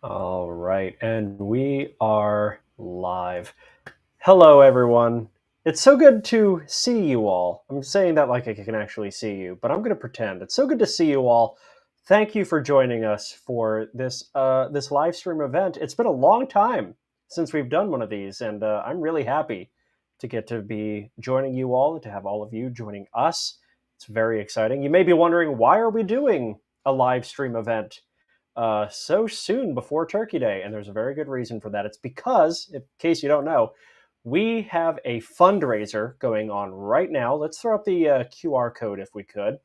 All right, and we are live. Hello, everyone. It's so good to see you all. I'm saying that like I can actually see you, but I'm going to pretend. It's so good to see you all. Thank you for joining us for this live stream event. It's been a long time since we've done one of these, and I'm really happy to get to be joining you all and to have all of you joining us. It's very exciting. You may be wondering, why are we doing a live stream event so soon before Turkey Day? And there's a very good reason for that. It's because, in case you don't know, we have a fundraiser going on right now. Let's throw up the QR code if we could.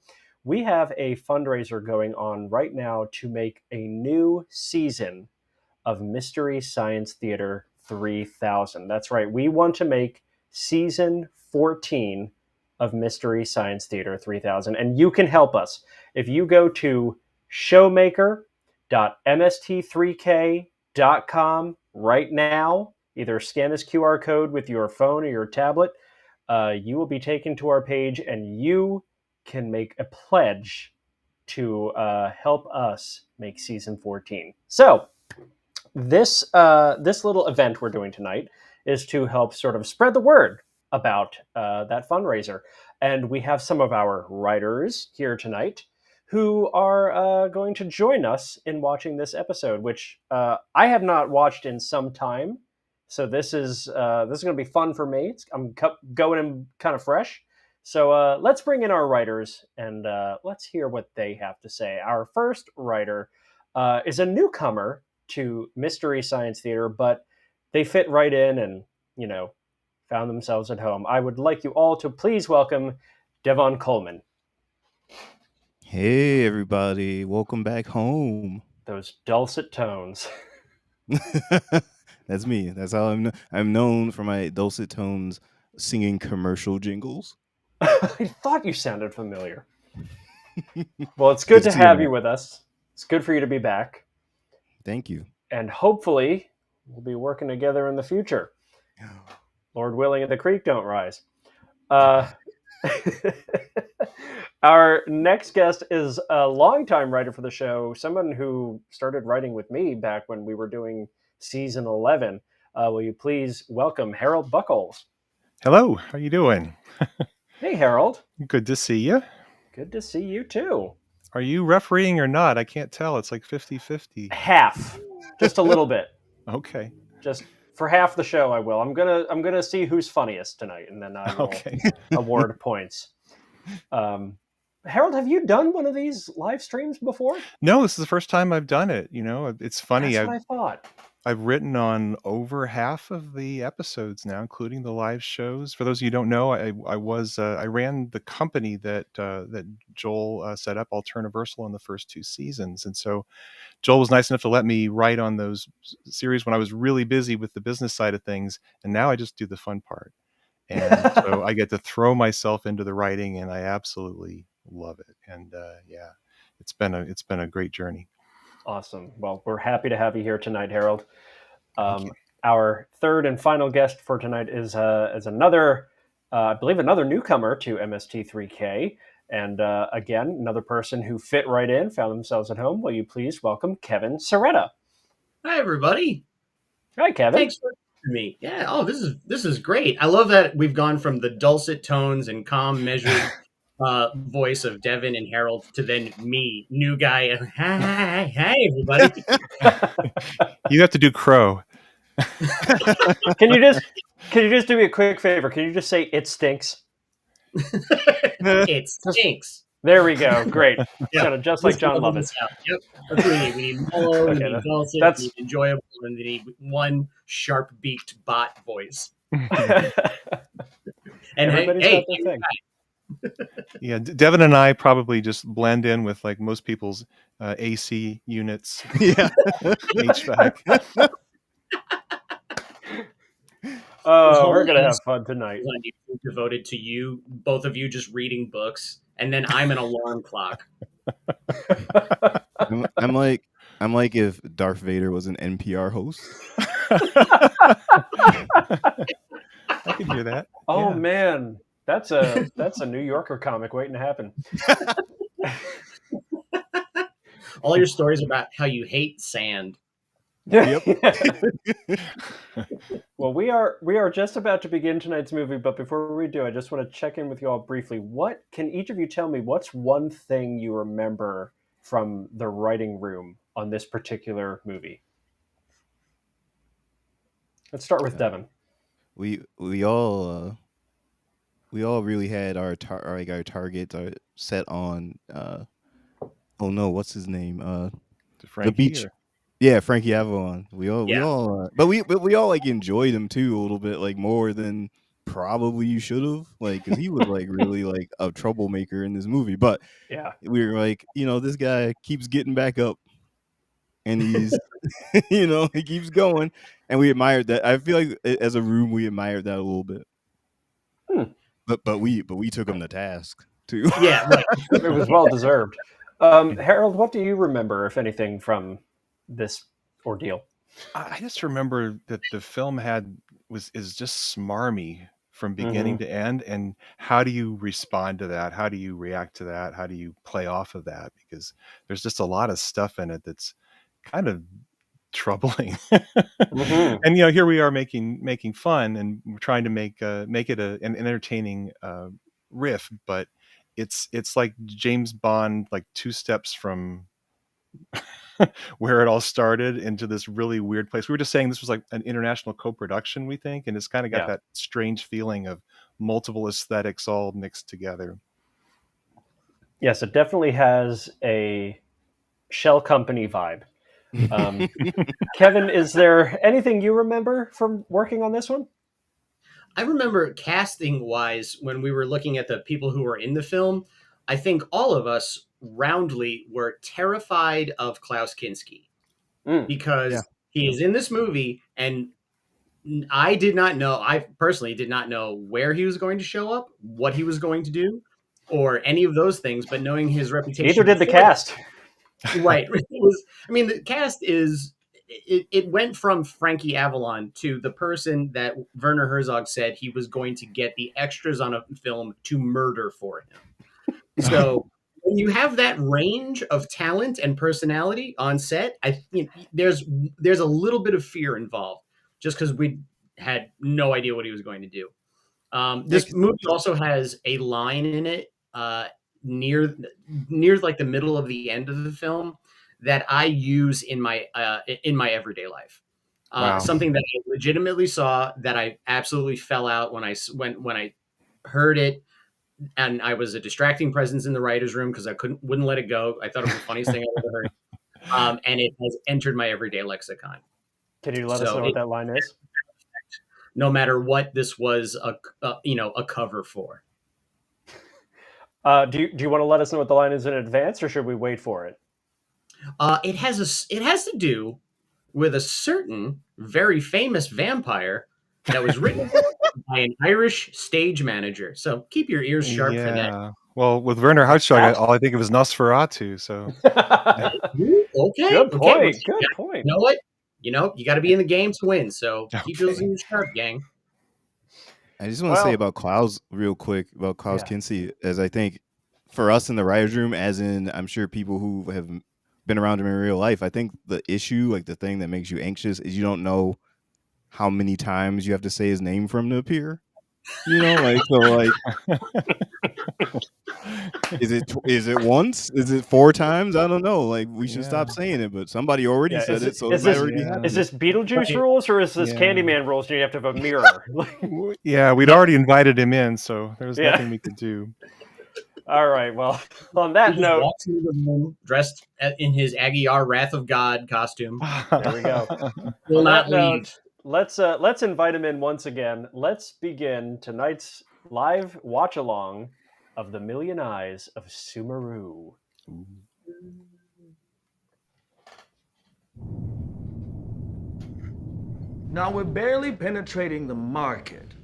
We have a fundraiser going on right now to make a new season of Mystery Science Theater 3000. That's right. We want to make season 14 of Mystery Science Theater 3000. And you can help us. If you go to showmaker.mst3k.com right now, either scan this QR code with your phone or your tablet, you will be taken to our page and you can make a pledge to help us make season 14. So this little event we're doing tonight is to help sort of spread the word about that fundraiser. And we have some of our writers here tonight who are going to join us in watching this episode, which I have not watched in some time. So this is going to be fun for me. I'm going in kind of fresh. So let's bring in our writers and let's hear what they have to say. Our first writer is a newcomer to Mystery Science Theater, but they fit right in and, found themselves at home. I would like you all to please welcome Devon Coleman. Hey, everybody. Welcome back home. Those dulcet tones. That's me. That's how I'm known for my dulcet tones singing commercial jingles. I thought you sounded familiar. Well, it's good to have you with us. It's good for you to be back. Thank you. And hopefully we'll be working together in the future. Lord willing, and the creek don't rise. Our next guest is a longtime writer for the show, someone who started writing with me back when we were doing season 11. Will you please welcome Harold Buckles? Hello, how you doing? Hey, Harold. Good to see you. Good to see you, too. Are you refereeing or not? I can't tell. It's like 50-50. Half. Just a little bit. Okay. Just for half the show, I will. I'm gonna see who's funniest tonight, and then I will award points. Harold, have you done one of these live streams before? No, this is the first time I've done it. It's funny. That's what I thought. I've written on over half of the episodes now, including the live shows. For those of you who don't know, I ran the company that Joel set up, Alterniversal, in the first 2 seasons, and so Joel was nice enough to let me write on those series when I was really busy with the business side of things, and now I just do the fun part, and so I get to throw myself into the writing, and I absolutely love it. And it's been a great journey. Awesome. Well, we're happy to have you here tonight, Harold. Our third and final guest for tonight is another, I believe, another newcomer to MST3K. And again, another person who fit right in, found themselves at home. Will you please welcome Kevin Soretta? Hi, everybody. Hi, Kevin. Thanks for me. Yeah. Oh, this is great. I love that we've gone from the dulcet tones and calm, measured voice of Devin and Harold to then me, new guy. Hi, everybody. You have to do Crow. Can you just do me a quick favor? Can you just say it stinks? It stinks. There we go. Great. Yeah. Kind of just like John Lovett. Yep. That's what we need. We need mellow, we need dulcet, we need enjoyable, and we need one sharp-beaked bot voice. And everybody's got their thing. Yeah, Devin and I probably just blend in with like most people's AC units. Yeah. HVAC. Oh, we're gonna have fun tonight. Devoted to you, both of you, just reading books, and then I'm an alarm clock. I'm like if Darth Vader was an NPR host. I can hear that. Oh man, that's a New Yorker comic waiting to happen. All your stories about how you hate sand. Yep. Well, we are just about to begin tonight's movie, but before we do, I just want to check in with you all briefly. What can each of you tell me? What's one thing you remember from the writing room on this particular movie? Let's start with Devin. We all really had our our targets set on. Oh no, what's his name? Frankie, the beach. or- Yeah, Frankie Avalon. We Yeah. all, but we all like enjoyed him too a little bit, like more than probably you should have, like, because he was like really like a troublemaker in this movie. But Yeah. we were like, this guy keeps getting back up, and he's, he keeps going, and we admired that. I feel like as a room we admired that a little bit. But we took him to task too. Yeah, right. It was well deserved. Harold, what do you remember, if anything, from this ordeal? I just remember that the film is just smarmy from beginning to end, and how do you respond to that? How do you react to that? How do you play off of that? Because there's just a lot of stuff in it that's kind of troubling. And here we are making fun and trying to make it an entertaining riff, but it's like James Bond, like 2 steps from where it all started into this really weird place. We were just saying this was like an international co-production, we think, and it's kind of got that strange feeling of multiple aesthetics all mixed together. Yes, it definitely has a shell company vibe. Kevin, is there anything you remember from working on this one? I remember casting wise, when we were looking at the people who were in the film, I think all of us roundly were terrified of Klaus Kinski because he is in this movie, and I personally did not know where he was going to show up, what he was going to do, or any of those things, but knowing his reputation. Neither did the cast. Right. The cast is, it went from Frankie Avalon to the person that Werner Herzog said he was going to get the extras on a film to murder for him. So when you have that range of talent and personality on set, I think there's a little bit of fear involved, just because we had no idea what he was going to do. This movie also has a line in it near like the middle of the end of the film that I use in my everyday life. Something that I legitimately saw that I absolutely fell out when I heard it, and I was a distracting presence in the writer's room because I wouldn't let it go. I thought it was the funniest thing I ever heard. And it has entered my everyday lexicon. Can you let us know what that line is? No matter what this was a cover for. Do you want to let us know what the line is in advance, or should we wait for it? It has to do with a certain very famous vampire that was written by an Irish stage manager. So keep your ears sharp for that. Well, with Werner Herzog, all I think of is Nosferatu. So okay, good point. Okay. Good point. You know what? You got to be in the game to win. So keep your ears sharp, gang. I just want to say about Klaus real quick, about Klaus Kinski, as I think for us in the writer's room, as in I'm sure people who have been around him in real life, I think the issue, like the thing that makes you anxious, is you don't know how many times you have to say his name for him to appear. Is it once? Is it 4 times? I don't know. Like, we should stop saying it, but somebody already said it. So is this Beetlejuice rules, or is this Candyman rules? And you have to have a mirror. Yeah, we'd already invited him in, so there was nothing we could do. All right. Well, on that note, walks into the room dressed in his Aguiar Wrath of God costume. There we go. Will not leave. Let's invite him in once again. Let's begin tonight's live watch along of the Million Eyes of Sumuru. Now we're barely penetrating the market.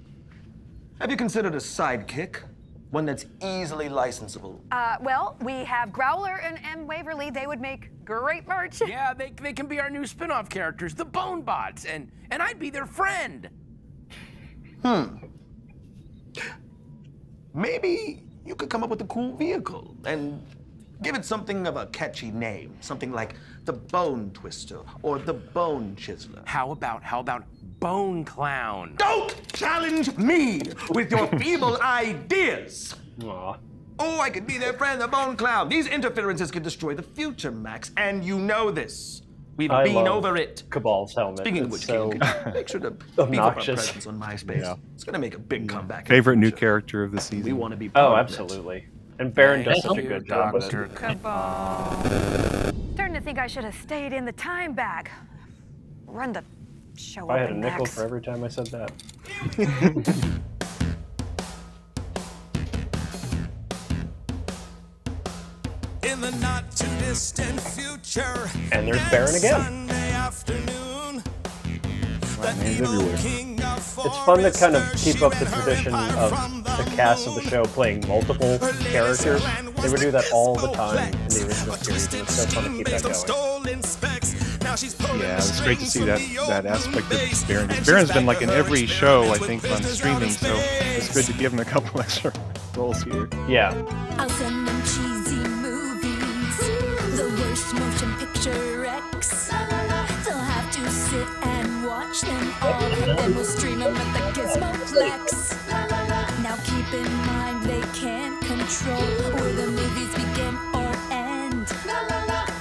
Have you considered a sidekick? One that's easily licensable. Well, we have Growler and M. Waverly. They would make great merch. Yeah, they can be our new spin-off characters, the Bone Bots, and I'd be their friend. Maybe you could come up with a cool vehicle and Give it something of a catchy name. Something like the Bone Twister or the Bone Chiseler. How about Bone Clown? Don't challenge me with your feeble ideas. Aw. Oh, I could be their friend, the Bone Clown. These interferences could destroy the future, Max, and you know this. We've I been love over it. Cabal's helmet. Speaking of It's which, so King, make sure to beef up our obnoxious. presence on MySpace. It's gonna make a big comeback. in the Favorite new future. character of the season. We want to be. Oh, part of it. absolutely. And Baron does Thank such a you, good job with Dr. it. Cabal. Starting to think I should have stayed in the time bag. Run the show If I up had a and nickel Max. for every time I said that. In the not too distant future, And there's Baron again. Sunday afternoon, man's everywhere. It's fun to kind of keep up the tradition of the cast of the show playing multiple characters. They would do that all the time in the original series, and it's so fun to keep that going. Yeah, it's great to see that aspect of Baron. Baron's been like in every show, I think, on streaming, so it's good to give him a couple extra roles here. Yeah. I'll send them cheesy movies, the worst motion picture X. They'll have to sit and watch them all, then we'll stream them at the Gizmoplex. Now keep in mind they can't control where the movies begin or end.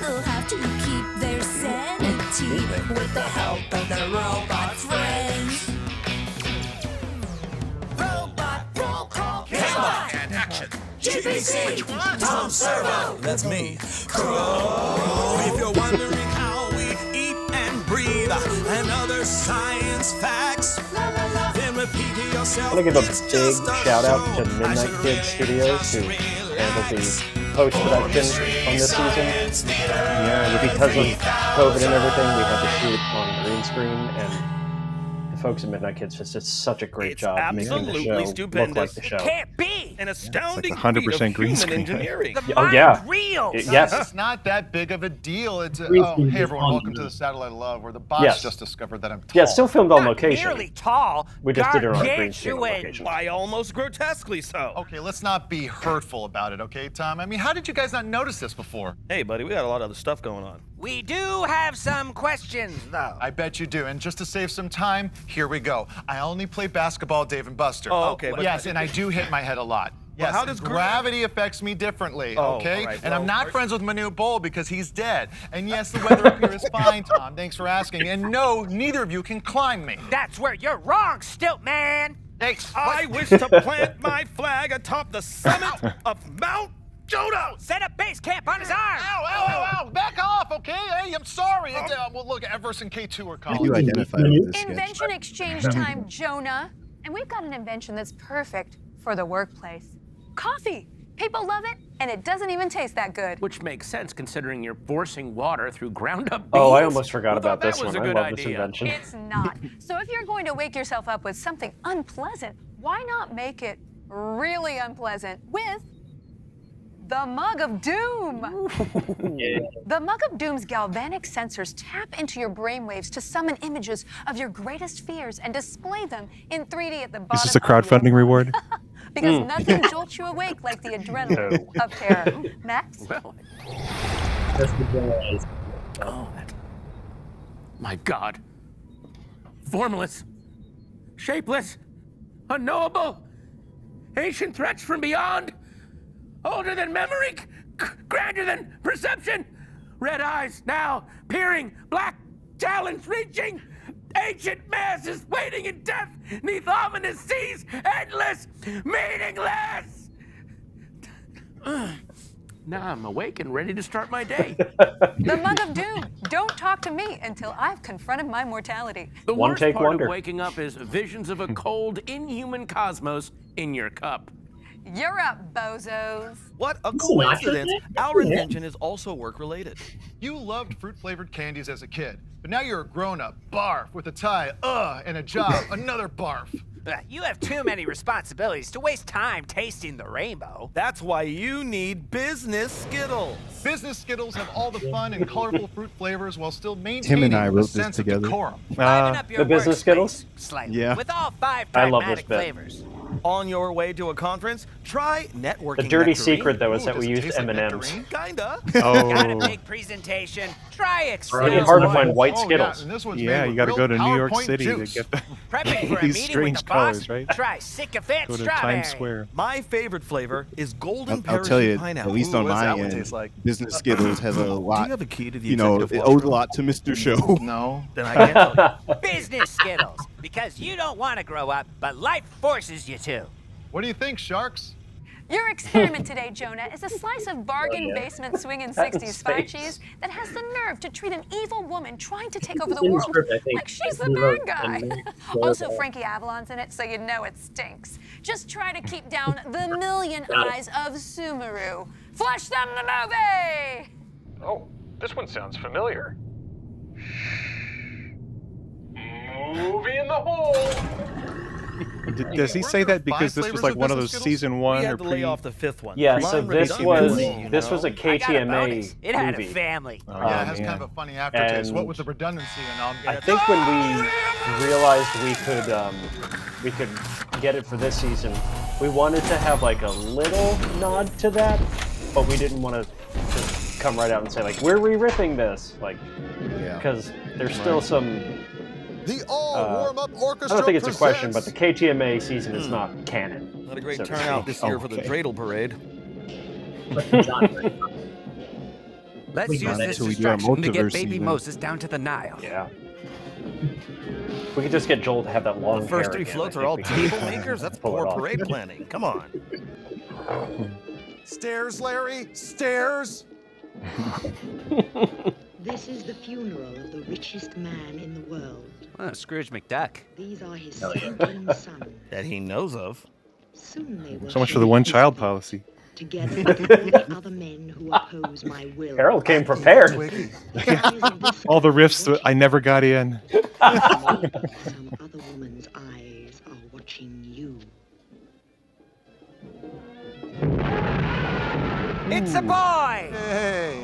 They'll have to keep their sanity with the help of their robot friends. Robot roll call. Camera and action. GPC. Tom Servo. That's me. Crow. If you're wondering how we eat and breathe and other science facts, then repeat to yourself. I want to give a it's big just a shout out show. to Midnight Kid Studios who handled the post-production on this season. Yeah, Because of COVID and everything, we had to shoot on green screen, and the folks at Midnight Kids just did such a great job making the absolutely show look stupendous. like the show. Can't be an astounding It's like 100% feat of green human screen. engineering. The Oh, yeah. mind reels. Yes. It's not that big of a deal. It's Green oh, screen hey is everyone, on welcome the- to the Satellite of Love, where the bots Yes. just discovered that I'm tall. Yeah, it's still filmed on Not location. merely tall, We just did it on a green screen on gargantuan. location. Why, almost grotesquely so. Okay, let's not be hurtful about it, okay, Tom? I mean, how did you guys not notice this before? Hey, buddy, we got a lot of other stuff going on. We do have some questions, though. I bet you do. And just to save some time, here we go. I only play basketball, Dave and Buster. Oh, okay, but- Yes, and I do hit my head a lot. Well, Yes, how does gravity affects me differently, Oh, okay? all right, and I'm well, not friends with Manu Bowl because he's dead. And yes, the weather up here is fine, Tom. Thanks for asking. And no, neither of you can climb me. That's where you're wrong, Stilt Man. Hey, I wish to plant my flag atop the summit of Mount Jodo. Set up base camp on his arm. Ow, ow, ow, ow! Back off, okay? Hey, I'm sorry. Well, look, Everest and K2 are I calling. do identify with this sketch. Invention exchange time, Jonah. And we've got an invention that's perfect for the workplace. Coffee. People love it, and it doesn't even taste that good. Which makes sense considering you're forcing water through ground up beans. Oh, I almost forgot Who thought about this that was one. a I good love this idea? invention. It's not. So if you're going to wake yourself up with something unpleasant, why not make it really unpleasant with the Mug of Doom? The Mug of Doom's galvanic sensors tap into your brainwaves to summon images of your greatest fears and display them in 3D at the bottom. Is this a of your crowdfunding reward? Because nothing jolts you awake like the adrenaline of terror. Max? Well, That's the generalized. oh, that. My God. Formless. Shapeless. Unknowable. Ancient threats from beyond. Older than memory. Grander than perception. Red eyes now peering. Black talons reaching. Ancient masses waiting in death. Neath ominous seas. Endless. Meaningless. Now I'm awake and ready to start my day. The Mug of Doom. Don't talk to me until I've confronted my mortality. The One worst take part wonder. of waking up is visions of a cold, inhuman cosmos in your cup. You're up, bozos. What a It's not coincidence. just- Our yeah. invention is also work-related. You loved fruit-flavored candies as a kid, but now you're a grown-up. Barf with a tie, and a job, another barf. You have too many responsibilities to waste time tasting the rainbow. That's why you need Business Skittles. Business Skittles have all the fun and colorful fruit flavors while still Tim maintaining and I a wrote this sense of together. decorum. Uh, Liven up your the Business workspace Skittles? slightly Yeah. with all 5 I love this pragmatic bit. flavors. On your way to a conference, try networking. The dirty nectarine. secret, though, is that we used M&Ms. Kinda. Got a big presentation. Try It's really hard to find white Skittles. Yeah, you got to go to New York City to get Prepping for a these meeting strange with the boss? colors, right? Try sycophant Go to strawberry. Times Square. My favorite flavor is golden I'll tell you, pineapple. at least on my end, Business Skittles has a lot. Do you have a key to the You know, executive it owes a lot to Mr. Show. No. Then I can't tell you. Business Skittles. Because you don't want to grow up, but life forces you to. What do you think, Sharks? Your experiment today, Jonah, is a slice of bargain basement swinging That in 60s spy space. cheese that has the nerve to treat an evil woman trying to take over the In the world script, I think. like she's the He bad wrote guy. the next Also, paragraph. Frankie Avalon's in it, so you know it stinks. Just try to keep down the Million Eyes of Sumuru. Flush them the movie! Oh, this one sounds familiar. Movie in the hole. Does he say that because this was like one of those season one We or had to lay off the fifth one. Yeah, Line so this redundancy, was this was a I got a KTMA bonus. It had a movie. family. Oh, Yeah, it has man. kind of a funny aftertaste. And What with the redundancy and all. I think when we realized we could get it for this season, we wanted to have like a little nod to that, but we didn't want to just come right out and say like we're re-ripping this, like, because there's still some. The all-warm-up I orchestra don't think it's a question, but presents- the KTMA season is not canon. Not a great so to turnout speak. this year for the Okay. dreidel parade. Let's Wait, use not this until we do our distraction to get multiverse baby season. Moses down to the Nile. Yeah. We could just get Joel to have that long The first hair three again. floats I are all think we could table makers? That's pull it poor off. parade planning. Come on. Stairs, Larry, stairs. This is the funeral of the richest man in the world. Oh, Scrooge McDuck. These are his Hell yeah. 17 sons. That he knows of. Soon they will So much for share the his one-child fate, policy. together with all the other men who oppose my will. Harold came prepared. All the riffs that I never got in. Some other woman's eyes are watching you. It's a boy! Hey.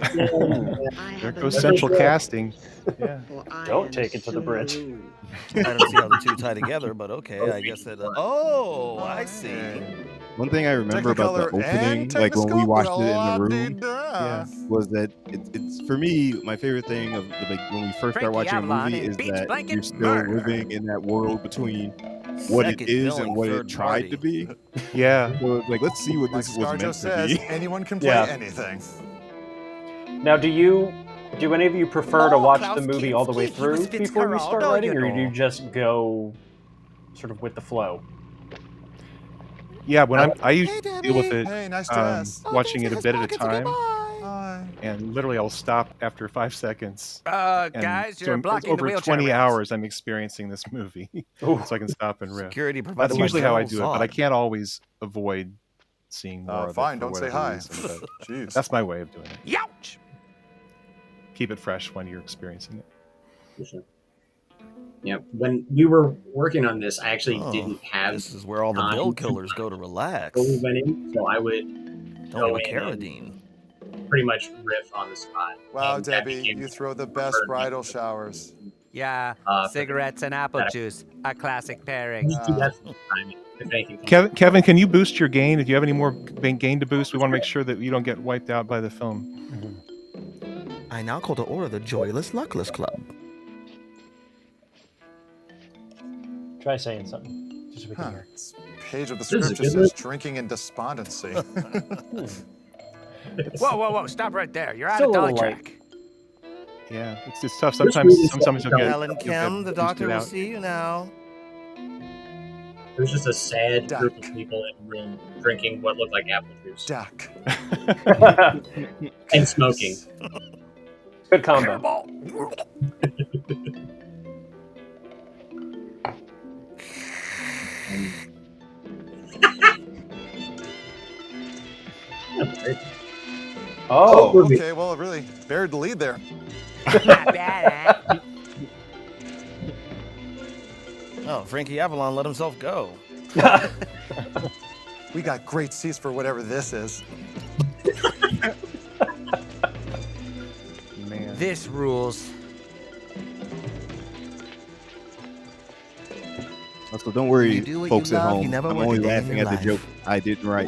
There goes central casting. Yeah. Don't take it to the bridge. I don't see how the two tie together, but okay, I guess that. Oh, I see. One thing I remember about the Technicolor opening, and like when we Techniscope, watched it in the room, la-di-da. was that it's for me my favorite thing of like when we first start Frankie watching a Avalon movie and is Beach that Blanket you're still Murder. living in that world between what Second it is billing and what it third tried party. to be. Yeah. So it's like let's see what Like this was Starjo meant to says, be. anyone can play Yeah. anything. Now, do any of you prefer to Oh, watch Klaus the movie all the way Kinski, he was through before you start Fitzcarraldo, writing, you or do you know. just go sort of with the flow? Yeah, when I usually deal with it, Hey, nice dress. watching it a bit at a time, Hi. and literally I'll stop after 5 seconds. And Guys, so you're it's blocking the over wheelchair 20 ramps. hours I'm experiencing this movie, so I can stop and riff. Security provided That's by usually how I General do it, but I Zod. can't always avoid seeing more of it Fine, for don't say whatever hi. reason, but Jeez. that's my way of doing it. Youch! Keep it fresh when you're experiencing it. For sure. Yeah, when we were working on this, I actually Oh, didn't have. This is where all the time bill to killers go to relax. Fully went in, so I would Don't go have a in Carradine. and pretty much riff on the spot. Wow, And that Debbie, became you throw the best preferred bridal showers. Yeah, Uh, cigarettes and apple that- juice. A classic pairing. Me too, that's the timing. If anything, Kevin, can you boost your gain? Do you have any more gain to boost? We want to make sure that you don't get wiped out by the film. I now call to order the Joyless Luckless Club. Try saying something, just so we can Huh. hear. This page of the This is script a just good says drinking and despondency. Whoa, stop right there. You're out Still of a dolly little light. track. Yeah, it's tough. Sometimes you'll get. Helen you'll get Kim, the doctor boosted will out. see you now. There's just a sad Duck. group of people in a room drinking what looked like apple juice Duck. and smoking. Good combo. Oh, Okay, well, it really buried the lead there. Oh, Frankie Avalon let himself go. We got great seats for whatever this is. Man. This rules. So don't worry, You do what folks you at love, home. you never I'm work only a day in laughing your at the life. joke I didn't write.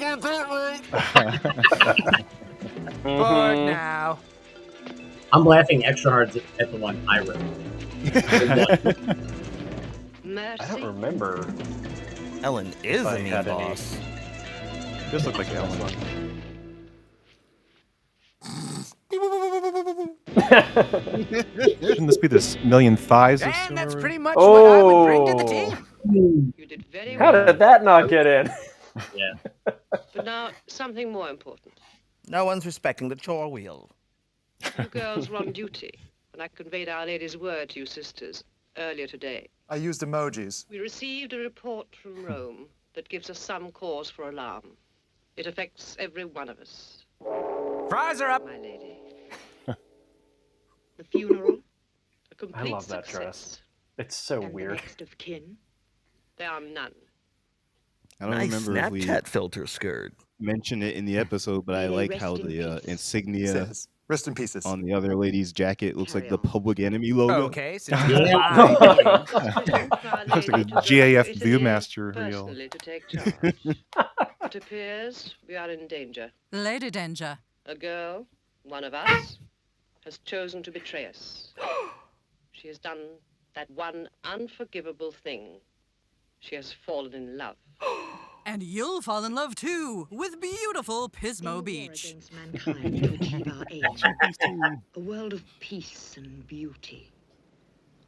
Bored now. I'm laughing extra hard at the one I wrote. I don't remember. Ellen is if I a mean had any. boss. This looked like Ellen. Shouldn't this be this Million Thighs of And that's Sumuru? pretty much what I would bring to the team. You did very How well. did that not get in? Yeah. But now, something more important. No one's respecting the chore wheel. You girls were on duty when I conveyed Our Lady's word to you sisters earlier today. I used emojis. We received a report from Rome that gives us some cause for alarm. It affects every one of us. Fries are up. My lady. The funeral, a complete I love that success. dress. It's so And weird. the next of kin, there are none. I don't Nice remember if we Snapchat filter skirt. mentioned it in the episode, but I May like rest how in the peace. insignia Says, rest in pieces. on the other lady's jacket looks like Carry the on. Public Enemy logo. Okay, since Yeah. Looks like a GAF Viewmaster reel. Personally to take charge. It appears we are in danger. Lady Danger. A girl, one of us, has chosen to betray us. She has done that one unforgivable thing. She has fallen in love. And you'll fall in love too with beautiful Pismo Beach. Against mankind to achieve our aim. A world of peace and beauty,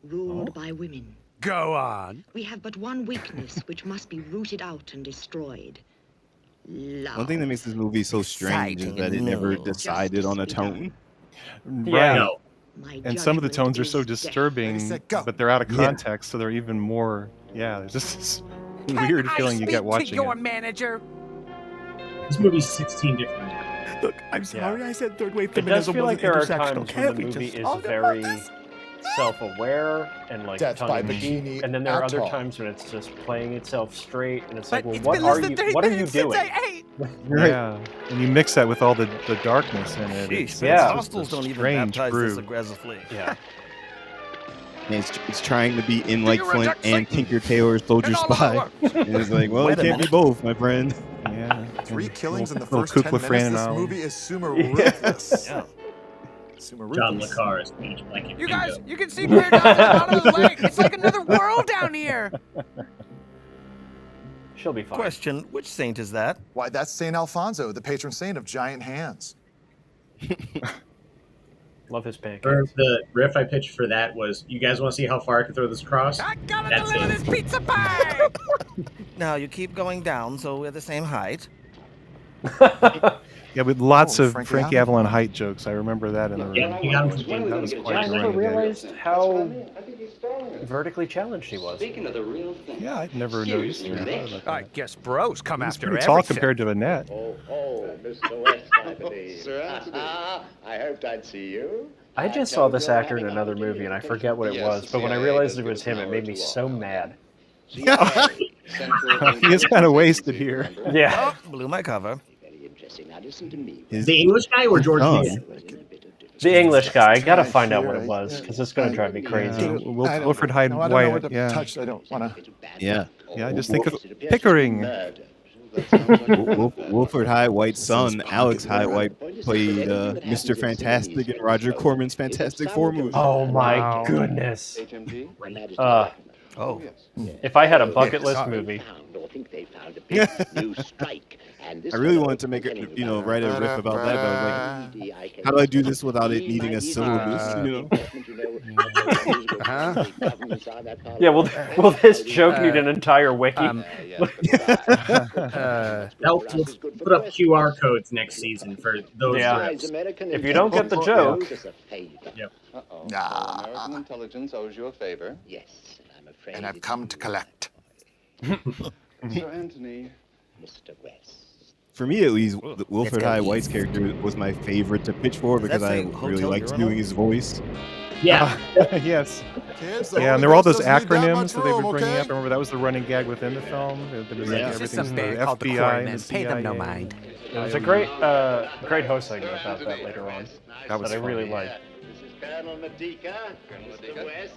ruled by women. Go on. We have but one weakness which must be rooted out and destroyed. Love. One thing that makes this movie so strange is Exciting that it and never new. decided on a tone. Right. No. My And some of the judgment tones are so is death. disturbing, Ready, set, go. but they're out of Yeah. context, so they're even more. Yeah, there's just this weird feeling you get to watching your it. manager. This movie's 16 different. Look, I'm sorry I said third wave It does feminism feel like wasn't there are intersectional. times when Can't the we movie just is talk about very this? self-aware and like Death by tongue-in-cheek, bikini and then there are at other all. times when it's just playing itself straight, and it's like, But well, it's what been are less than you? 30 What are you minutes since doing? I ate. Yeah, and you mix that with all the darkness in it. Sheesh, It's man, Yeah. hostels don't even strange baptize brew. this aggressively. Yeah. And it's trying to be in like you Flint reject and Satan? Tinker Tailor Soldier And all of Spy. our And it's like, well, Wait it a can't be minute. both, my friend. Yeah. 3 killings in the Little first 10 Kukla, minutes. Fran, and This Ollie. movie is Sumeruthless. Yeah. John Sumeruthless. LeCarre is Peach Blanket. You guys, Bingo. you can see clear down to the bottom of the lake. It's like another world down here. She'll be fine. Question, which saint is that? Why, that's St. Alfonso, the patron saint of giant hands. Love his pancakes. For the riff I pitched for that was, you guys want to see how far I can throw this across? I gotta That's deliver it. this pizza pie. Now you keep going down, so we're the same height. Yeah, with lots Oh, of Frankie Frankie Avalon. Avalon height jokes. I remember that in the room. Yeah, you got him from Game. That was quite I a never running gag. realized how vertically challenged she was. Speaking of the real thing. Yeah, I'd never noticed her. I thought about I that. guess bros come He's after pretty everything. tall compared to Annette. Oh, Mr. West, I believe. Sir Anthony. I hoped I'd see you. I just saw this actor in another movie, and I forget what it was. But when I realized it was him, it made me so mad. He is kind of wasted here. Yeah. Oh, blew my cover. Very interesting. Now listen to me. The English guy or George Oh. Clooney? The English guy. I gotta find out what it was, because it's gonna drive me crazy. Yeah, Wilfred Hyde No, I don't know what White. to Yeah. touch. I don't want to. Yeah. Yeah, I just think of Pickering. Wilfred Hyde White's son, Alex Hyde White, played Mr. Fantastic in Roger Corman's Fantastic Four movie. Oh my Wow. goodness. Oh. If I had a bucket list movie. I really wanted to make it, write a riff about that, but I was like, how do I do this without it needing a syllabus, Yeah, will this joke need an entire wiki? We'll put up QR codes next season for those Yeah. riffs. If you don't get the joke, Yep. American intelligence owes you a favor. Yes, and I'm afraid. And I've come to collect. Sir Anthony. Mr. West. For me, at least, Wilfred Hyde White's character was my favorite to pitch for because I really liked doing his voice. Yeah. Yes. Kids, the Yeah, and Holy there were all Ghost those doesn't need that acronyms much that they've been room, bringing okay? up. I remember that was the running gag within the film. There was like It's just some everything's band the called the FBI Quarrymen. and the Pay them no CIA. mind. there was a great host segment about that later on That was I fun. really liked. This is Colonel Medica. Mr. West.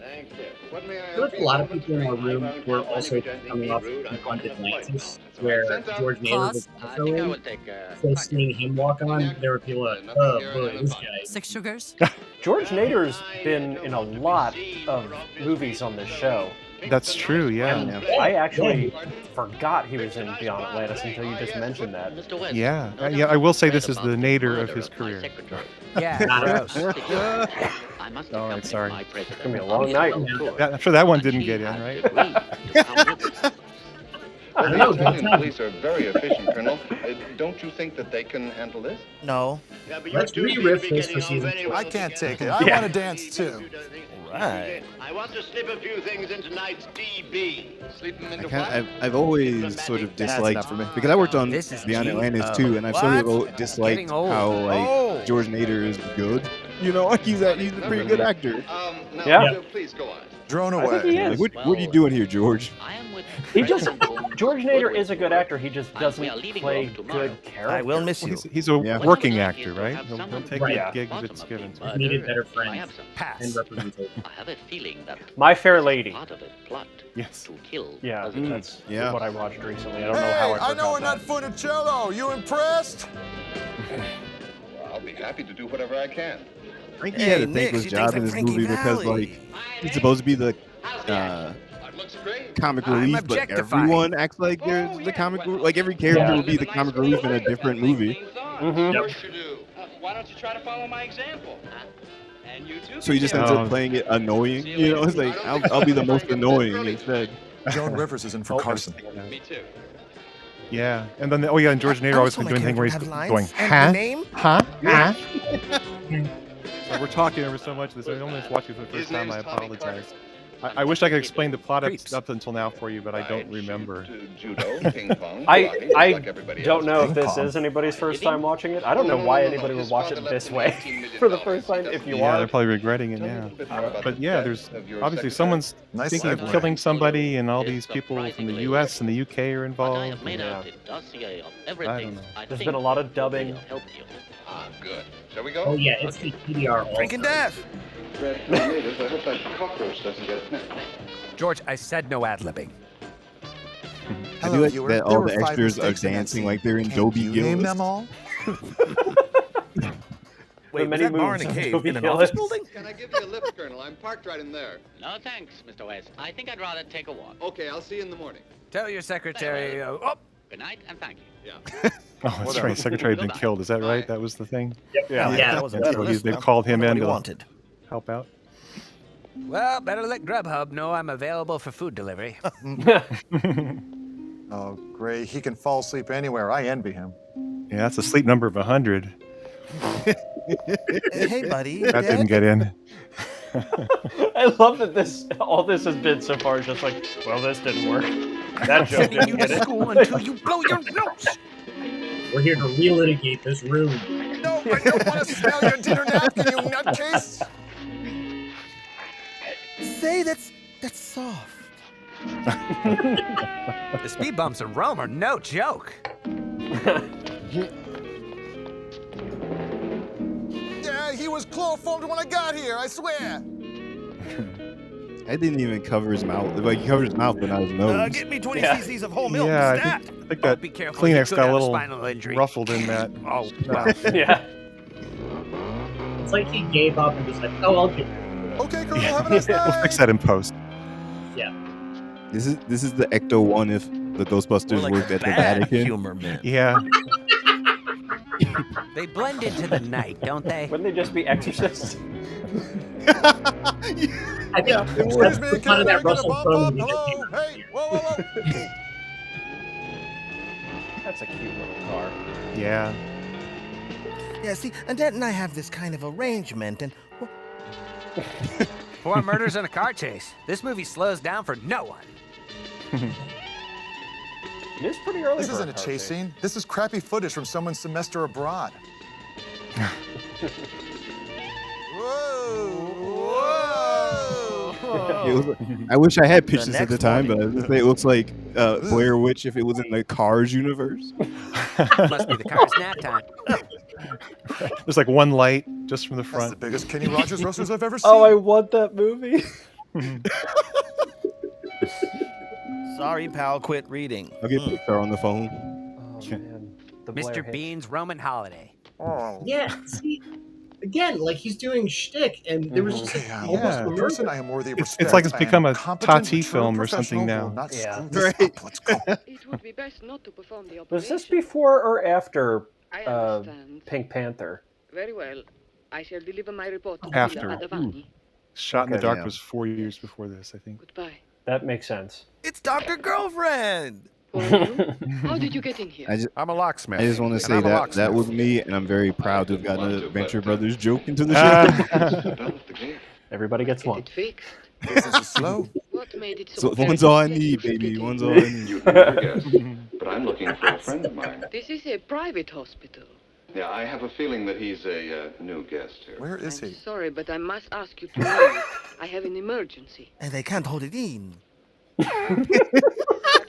Thank you. What may I I feel like a lot of people in our room were also coming off on Atlantis, where George Nader was also in. So seeing him walk on, there were people like, oh boy, this guy. 6 sugars? George Nader's been in a lot of movies on this show. That's true, yeah. And I actually forgot he was in Beyond Atlantis until you just mentioned that. Yeah, I will say this is the Nader of his career. Yeah, gross. All right, sorry. It's gonna be a long night. I'm sure that one didn't get in, right? I don't know. The police are very efficient, Colonel. Don't you think that they can handle this? No. Yeah, but Let's re-riff this for season 2. I can't take it. I want to dance too. Right. I want to slip a few things into tonight's DB. Slip them into I've always sort of disliked because I worked on Beyond Atlantis too, and I've sort of disliked how like George Nader is good. You know, he's a pretty good actor. Yeah. Please go on. Drone I think he away. is. Like, what are you doing here, George? He just George Nader is a good actor. He just doesn't play good characters. I will miss you. He's a working actor, right? He'll take the gig that's given to him. Needed better friends and representation. I have a feeling that My Fair Lady. part of a plot Yes. to kill. Yeah, that's Yeah. what I watched recently. I don't know Hey, how I I forgot know that. enough Funicello. You impressed? I'll be happy to do whatever I can. Frankie Hey, had a Nick, thankless she job thinks in like this Frankie movie because Valli. like he's supposed to be the Looks great. comic I'm relief, but objectifying. everyone acts like there's the comic like every character would be the comic relief in a different movie. Mm-hmm. Why don't you try to follow my example? And you too. So he just ends up playing it annoying. You know, it's like I'll be the most annoying instead. Joan Rivers is in for Carson. Me too. Yeah, and then and George Nader always been doing thing where he's going, And the name? huh? So we're talking over so much of this. I almost watched it for the first time. I apologize. I wish I could explain the plot up until now for you, but I don't remember. Judo, ping pong, I Pilates, like everybody don't else. know if Ping this pong. is anybody's first time watching it. I don't know why anybody would watch it this way for the first time. If you Yeah, are, they're probably regretting it now. But yeah, there's obviously someone's Nice thinking of segue. killing somebody, and all these people from the U.S. and the U.K. are I involved. have made out a dossier of everything know. I there's think been a lot of dubbing. will help you. Ah, good. Shall we go? Oh yeah, it's the PDR all. Drinking death. Red tornadoes. I hope that cockroach doesn't get nipped. George, I said no ad-libbing. I do like that all the extras are dancing like they're in Dobie You Gillis. name them all? Wait, was many that bar in moves a of cave Toby in an Gillis. office building? Can I give you a lift, Colonel? I'm parked right in there. No thanks, Mr. West. I think I'd rather take a walk. Okay, I'll see you in the morning. Tell your secretary. Good night and thank you. Yeah. Oh, that's right. Secretary had been killed. Is that right? That was the thing. Yeah. Yeah. That was a So better list they now. called him I know in what he to wanted. help out. Well, better let Grubhub know I'm available for food delivery. Oh, great. He can fall asleep anywhere. I envy him. Yeah, that's a sleep number of 100. Hey, buddy. That didn't get in. I love that all this has been so far is just like, well, this didn't work. That joke Sending you didn't get to it. school until you blow your nose. We're here to relitigate this room. No, I don't want to smell your dinner napkin, you nutcase. Say that's soft. The speed bumps in Rome are no joke. Yeah, he was chloroformed when I got here, I swear. I didn't even cover his mouth. Like he covered his mouth, but not his nose. Get me 20 cc's of whole milk. Yeah, Stat. I think that Be careful, you Kleenex could got a have a little spinal injury. ruffled in that. Oh, Yeah. It's like he gave up and just like, oh, I'll get it. Okay, Colonel, have a nice We'll night. fix that in post. Yeah. This is the Ecto one if the Ghostbusters More like worked at the bad Vatican. humor, man. Yeah. they blend into the night, don't they? Wouldn't they just be exorcists? I think Excuse me, that's can kind of I that get a Russell bump Crowe up? movie that Hello? came out Hey, whoa, whoa, whoa. That's a cute little car. Yeah. Yeah, see, Annette and I have this kind of arrangement, and 4 murders and a car chase. This movie slows down for no one. It is pretty early. This for isn't a car chase scene. This is crappy footage from someone's semester abroad. I wish I had pictures at next the time, but I morning. was gonna say it looks like Blair Witch if it was in the Cars universe. Must be the car's nap time. There's like one light just from the That's front. the biggest Kenny Rogers roasters I've ever seen. Oh, I want that movie. Sorry, pal. Quit reading. I'll get Pixar on the phone. Oh man, the Mr. Blair Hitch. Bean's Roman holiday. Yeah, see, again, like he's doing shtick, and there was just like, almost Yeah. a Person murder. I am worthy of It's respect. like it's I am become a competent, Tati mature film or something professional, now. will not Yeah. screw this up. Let's go. It would be best not to perform the Was this operation. before or after I understand. Pink Panther? Very well. I shall deliver my report to After. Villa Adavani. Shot in the Okay. Dark Yeah. was 4 years before this, I think. Goodbye. That makes sense. It's Dr. Girlfriend. Who are you? How did you get in here? I'm a locksmith. I just want to and say I'm a that locksmith. was me, and I'm very proud to have gotten a Venture Brothers joke into the show. Everybody gets one. It fixed. This is slow. What made it So so one's all I need, baby. One's all I need. You'd never guess. But I'm looking for a friend of mine. This is a private hospital. Yeah, I have a feeling that he's a new guest here. Where is I'm he? sorry, but I must ask you to leave. I have an emergency. And they can't hold it in. Perhaps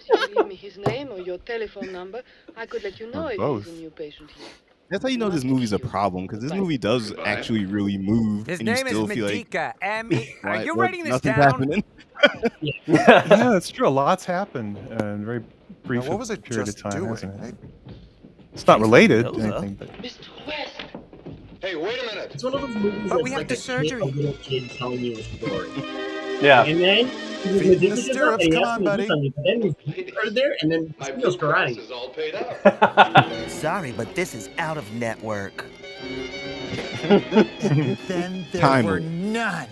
you will give me his name or your telephone number. I could let you know if both. he's a new patient here. That's how you know this movie's a problem, because this movie does actually really move, His and you name is still feel like, Medika. M.E. Are why- you what- writing this nothing's down? happening. Yeah, that's true. A lot's happened in a very brief Now, what was it period just of time, doing? hasn't it? It's not related to Those are- anything, but Mr. West. Hey, wait a minute. It's one of those movies But that's we have like the a kid- surgery. a little kid telling you a story. Yeah. And then he was Feet in the ridiculous stirrups, and he come asked on, me to do buddy. something, but then he started there, and then My he goes blue cross karate. is all paid up. Sorry, but this is out of network. Then there Timer. were none.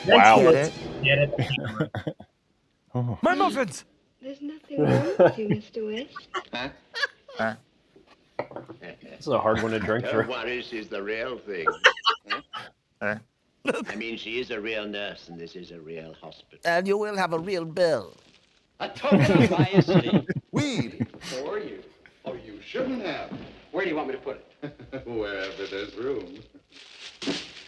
Wow. Get Get it? it? oh. My muffins! There's nothing wrong with you, Mr. West. This is a hard one to drink Don't through. worry, she's the real thing. I mean, she is a real nurse, and this is a real hospital. And you will have a real bill. A total bias. Weed. Or you. Oh, you shouldn't have. Where do you want me to put it? Wherever there's room.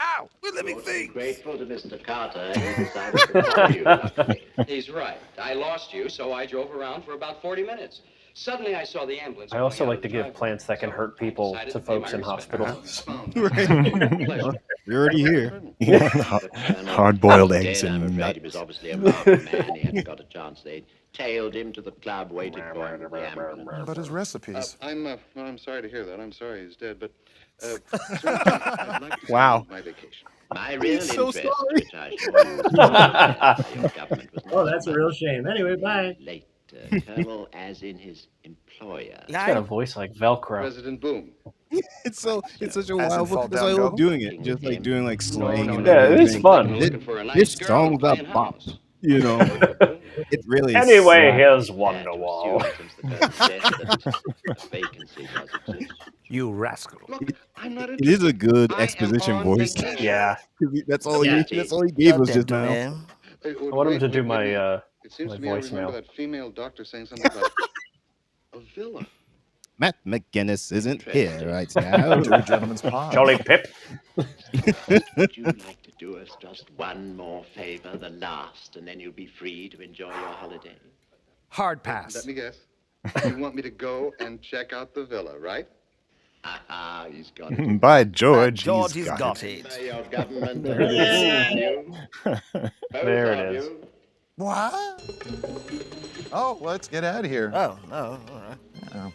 Ow! We're living things! Grateful to Mr. Carter, he decided to follow you. luckily. He's right. I lost you, so I drove around for about 40 minutes. Suddenly, I saw the ambulance. I also pulling out like of to the give driveway. plants that can hurt people Decided to to pay folks my in respects. hospitals. You're already here. Hard-boiled eggs I'm and afraid nut. he was obviously a marked man. He hadn't got a chance. They tailed him to the club, waited for him in the ambulance. But his recipes. I'm sorry to hear that. I'm sorry he's dead, but sir, I'd like to Wow. spend my vacation. My real so interest, sorry. which I assure you was your government was Oh, not that's a real shame. Anyway, bye. late Colonel as in his employer. He's got a voice like Velcro. President Boom. It's such a As in wild fall book because I down, love go? doing it, just like doing like slang. and Yeah, it is everything. fun. This, Looking for a nice this girl song's a playing bop. house. You know, it really. Anyway, slaps. here's That Wonderwall. was since the colonel said that a vacancy does exist. You rascal. Look, I'm not It is a good I am exposition on voice. vacation. Yeah. That's all Yeah. he. That's all he gave us just now. Gentlemen. I I want him to do my It seems my to me I remember voicemail. that female doctor saying something about a villa. Matt McGinnis isn't here right now. To a gentleman's pond. Jolly Pip. Would you like to do us just one more favor, the last, and then you'll be free to enjoy your holiday? Hard pass. Let me guess. You want me to go and check out the villa, right? Ah, he's got it. By George, George, he's got it. By your government. There it is. You. Both There it of is. you. What? Oh, let's get out of here. Oh, no. All right. Oh.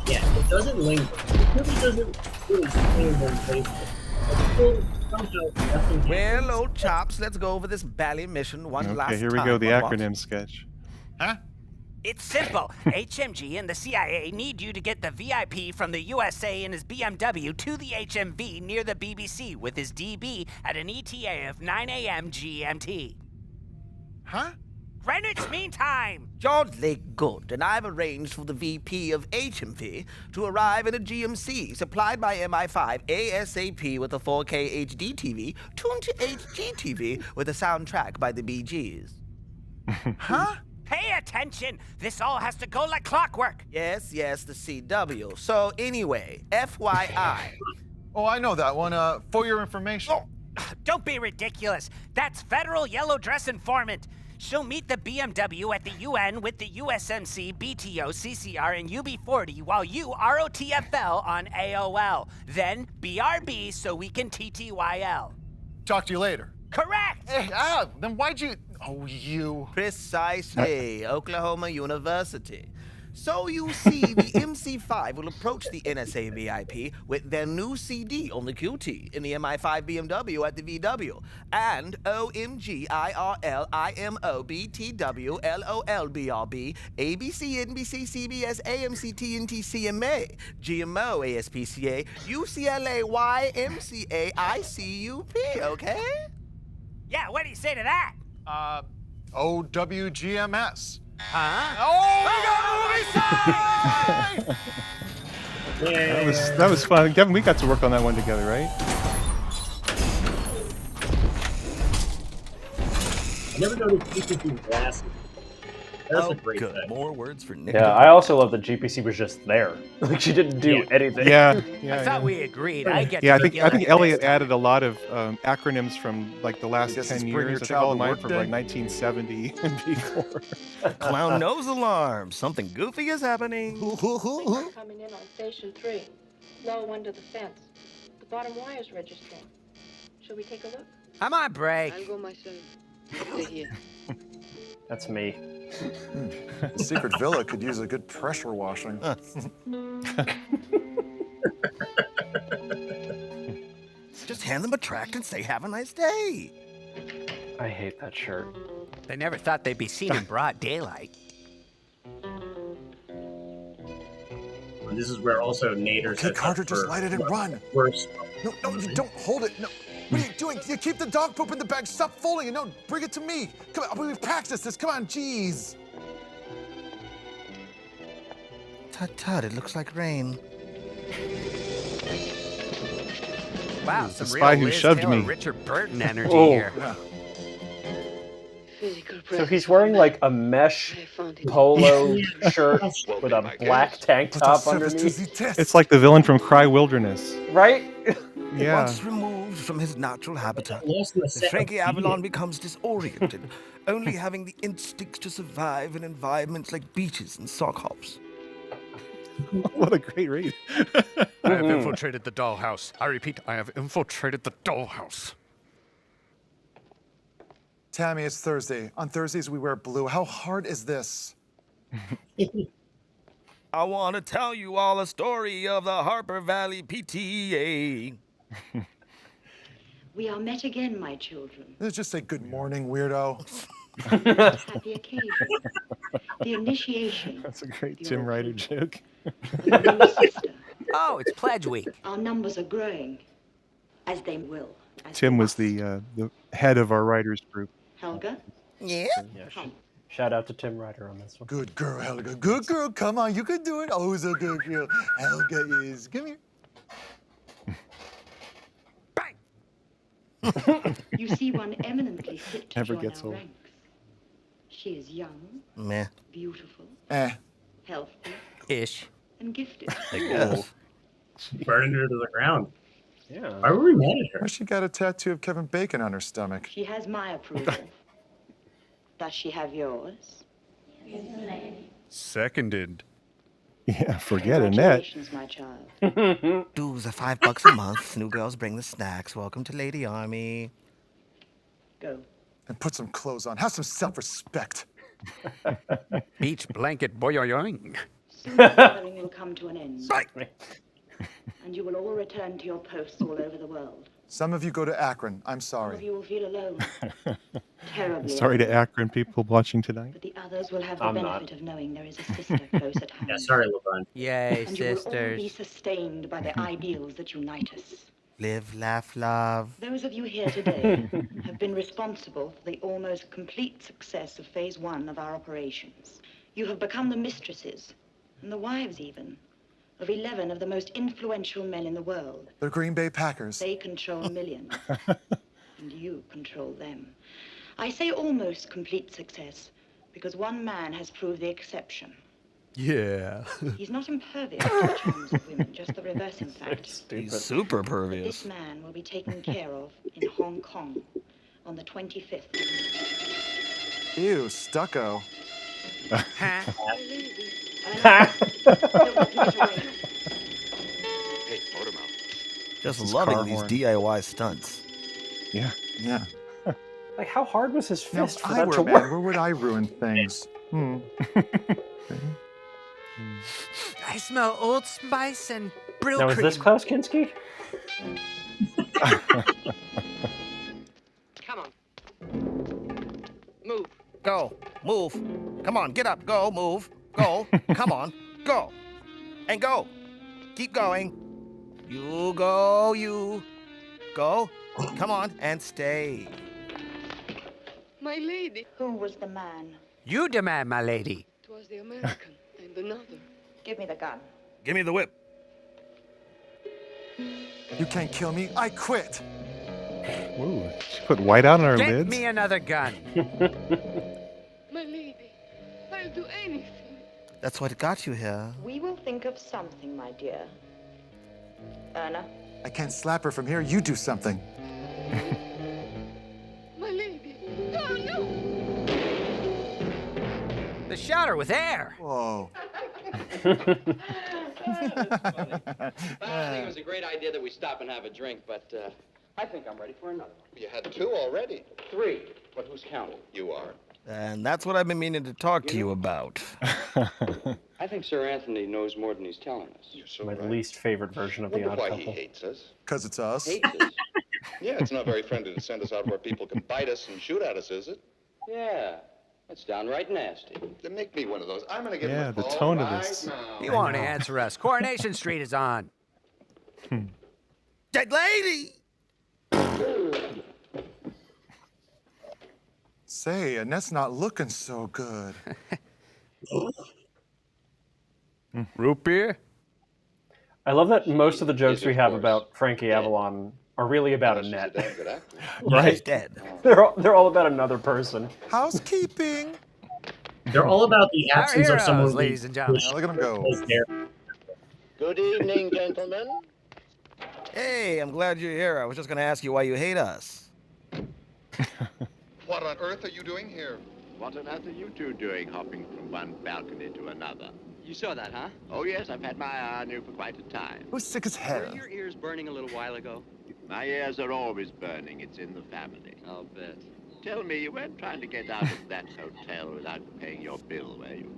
Yeah, it doesn't linger. It really doesn't really stay in one place. It's still somehow nothing. Well, old chops, let's go over this bally mission one last Okay, time. here we go. The What? acronym sketch. Huh? It's simple. HMG and the CIA need you to get the VIP from the USA in his BMW to the HMV near the BBC with his DB at an ETA of 9 a.m. GMT. Huh? Greenwich Mean Time! George Lake Good, and I've arranged for the VP of HMV to arrive in a GMC supplied by MI5 ASAP with a 4K HD TV tuned to HD TV with a soundtrack by the Bee Gees. Huh? Pay attention! This all has to go like clockwork! Yes, the CW. So anyway, FYI. Oh, I know that one. For your information. Don't be ridiculous. That's federal yellow dress informant. She'll meet the BMW at the UN with the USMC, BTO, CCR, and UB40 while you ROTFL on AOL. Then BRB so we can TTYL. Talk to you later. Correct! Hey, then why'd you... Oh, you... Precisely, Oklahoma University. So you see, the MC5 will approach the NSA VIP with their new CD on the QT in the MI5 BMW at the VW, and OMG IRL IMO BTW LOL BRB ABC NBC CBS AMC TNT CMA GMO ASPCA UCLA YMCA ICUP, okay? Yeah, what do you say to that? OWGMS. Huh? Oh, we got movie side! That was fun. Kevin, we got to work on that one together, right? I never noticed GPC's glasses. That's a great thing. More words for Nick. Yeah, I also love that GPC was just there. Like she didn't do anything. Yeah, I thought we agreed. I get. Yeah, to I think Elliot added a lot of acronyms from like the last Guess 10 it's bring years. your I think child all to mine work from day? like 1970 and before. Clown nose alarm. Something goofy is happening. Coming in on station 3. Low under the fence. The bottom wire's registering. Shall we take a look? I'm on break. I'll go myself. Stay here. That's me. The secret villa could use a good pressure washing. Just hand them a tract and say, have a nice day. I hate that shirt. They never thought they'd be seen in broad daylight. And this is where also Nader Okay, Carter, just light it and run. Worst. No, you don't hold it. No. What are you doing? You keep the dog poop in the bag. Stop folding it. No, bring it to me. Come on, we've practiced this. Come on, jeez. Tut, it looks like rain. Wow, The some spy real who Liz shoved Taylor, me. Richard Burton energy Oh. here. Yeah. So he's wearing like a mesh polo shirt with a black tank top underneath. It's like the villain from Cry Wilderness. Right? Yeah. Once removed from his natural habitat, Lost in the the set of Frankie feeding. Avalon becomes disoriented, only having the instincts to survive in environments like beaches and sock hops. What a great read. I have infiltrated the dollhouse. I repeat, I have infiltrated the dollhouse. Tammy, it's Thursday. On Thursdays, we wear blue. How hard is this? I want to tell you all a story of the Harper Valley PTA. We are met again, my children. Let's just say good morning, weirdo. At the occasion, the initiation. That's a great Tim Ryder joke. Oh, it's Pledge Week. Our numbers are growing, as they will. Tim was the head of our writers group. Helga? Yeah? Shout out to Tim Ryder on this one. Good girl, Helga. Good girl. Come on, you can do it. Oh, so good girl. Helga is. Come here. You see one eminently fit to Never join gets our old. ranks. She is young, Meh. beautiful, healthy, Ish. and gifted. I guess. Burning her to the ground. Yeah. Why were we mad at her? Why she got a tattoo of Kevin Bacon on her stomach? She has my approval. Does she have yours? Seconded. Yeah, forget Annette. Congratulations, my child. Dues are $5 a month. New girls bring the snacks. Welcome to Lady Army. Go. And put some clothes on. Have some self-respect. Beach blanket boyoyoing. Soon the gathering will come to an end. And you will all return to your posts all over the world. Some of you go to Akron. I'm Some of sorry. you will feel alone. Terribly Sorry to alone. Akron people watching tonight. But the others will have the I'm benefit not. of knowing there is a sister close at hand. Yeah, sorry, LeBron. Yay, And you will all sisters. be sustained by the ideals that unite us. Live, laugh, love. Those of you here today have been responsible for the almost complete success of Phase 1 of our operations. You have become the mistresses, and the wives even, of 11 of the most influential men in the world. The Green Bay Packers. They control millions, and you control them. I say almost complete success because one man has proved the exception. Yeah. He's not impervious to the charms of women, just the reverse, in fact. He's super This pervious. man will be taken care of in Hong Kong on the 25th. Ew, stucco. Hey, motor mouth. Just This is loving car these horn. DIY stunts. Yeah. Yeah. Like, how hard was his Now, fist if for I that were to a man, work? where would I ruin things? I smell Old Spice and Brill Now, is Cream. this Klaus Kinski? Come on. Move. Go. Move. Come on, get up. Go. Move. Go. Come on. Go. And go. Keep going. You go. You go. Come on and stay. My lady. Who was the man? You demand, my lady. It was the American and another. Give me the gun. Give me the whip. You can't kill me. I quit. Ooh, she put white out on her Get lids. me another gun. My lady. I'll do anything. That's what got you here. We will think of something, my dear. Erna. I can't slap her from here. You do something. My lady. Oh, no. The shot her with air. Whoa. I think it was a great idea that we stop and have a drink, but I think I'm ready for another one. You had 2 already. 3, but who's counting? You are. And that's what I've been meaning to talk to you about. I think Sir Anthony knows more than he's telling us. You're so My right. least favorite version of The Wonder Odd why he Couple. hates us. Because it's us. Hates us? Yeah, it's not very friendly to send us out where people can bite us and shoot at us, is it? Yeah, that's downright nasty. Then make me one of those. I'm gonna get Yeah, him the a call tone of right this. now. You won't answer us. Coronation Street is on. Dead lady! Say, Annette's not looking so good. Root beer? I love that most of the jokes Yes, we of have course. about Frankie Avalon are really about Annette. She's a damn good actor. Right. He's dead. They're all about another person. Housekeeping. They're all about the Our absence of heroes, someone. ladies and gentlemen. Now look at him go. Good evening, gentlemen. Hey, I'm glad you're here. I was just going to ask you why you hate us. What on earth are you doing here? What on earth are you two doing hopping from one balcony to another? You saw that, huh? Oh, yes, I've had my eye on you for quite a time. Who's sick as Were hell? your ears burning a little while ago? My ears are always burning. It's in the family. I'll bet. Tell me, you weren't trying to get out of that hotel without paying your bill, were you?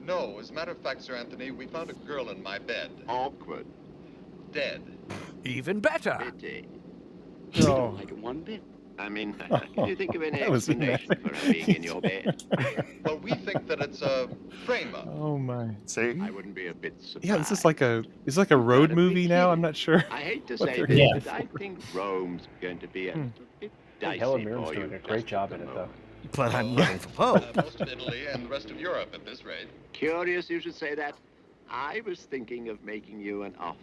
No, as a matter of fact, Sir Anthony, we found a girl in my bed. Awkward. Dead. Even better. Pity. I don't like it one bit. I mean, can you think of any That was explanation for her being in your bed? Well, we think that it's a frame-up. Oh my. See? I wouldn't be a bit surprised. Yeah, this is like a road movie now. I'm not sure. I hate to what say they're this, going but I think Rome's going to be a little bit I dicey think Helen Mirren's for you doing a great just job at in the it, though. moment. But I'm looking for Pope. Most of Italy and the rest of Europe at this rate. Curious you should say that. I was thinking of making you an offer.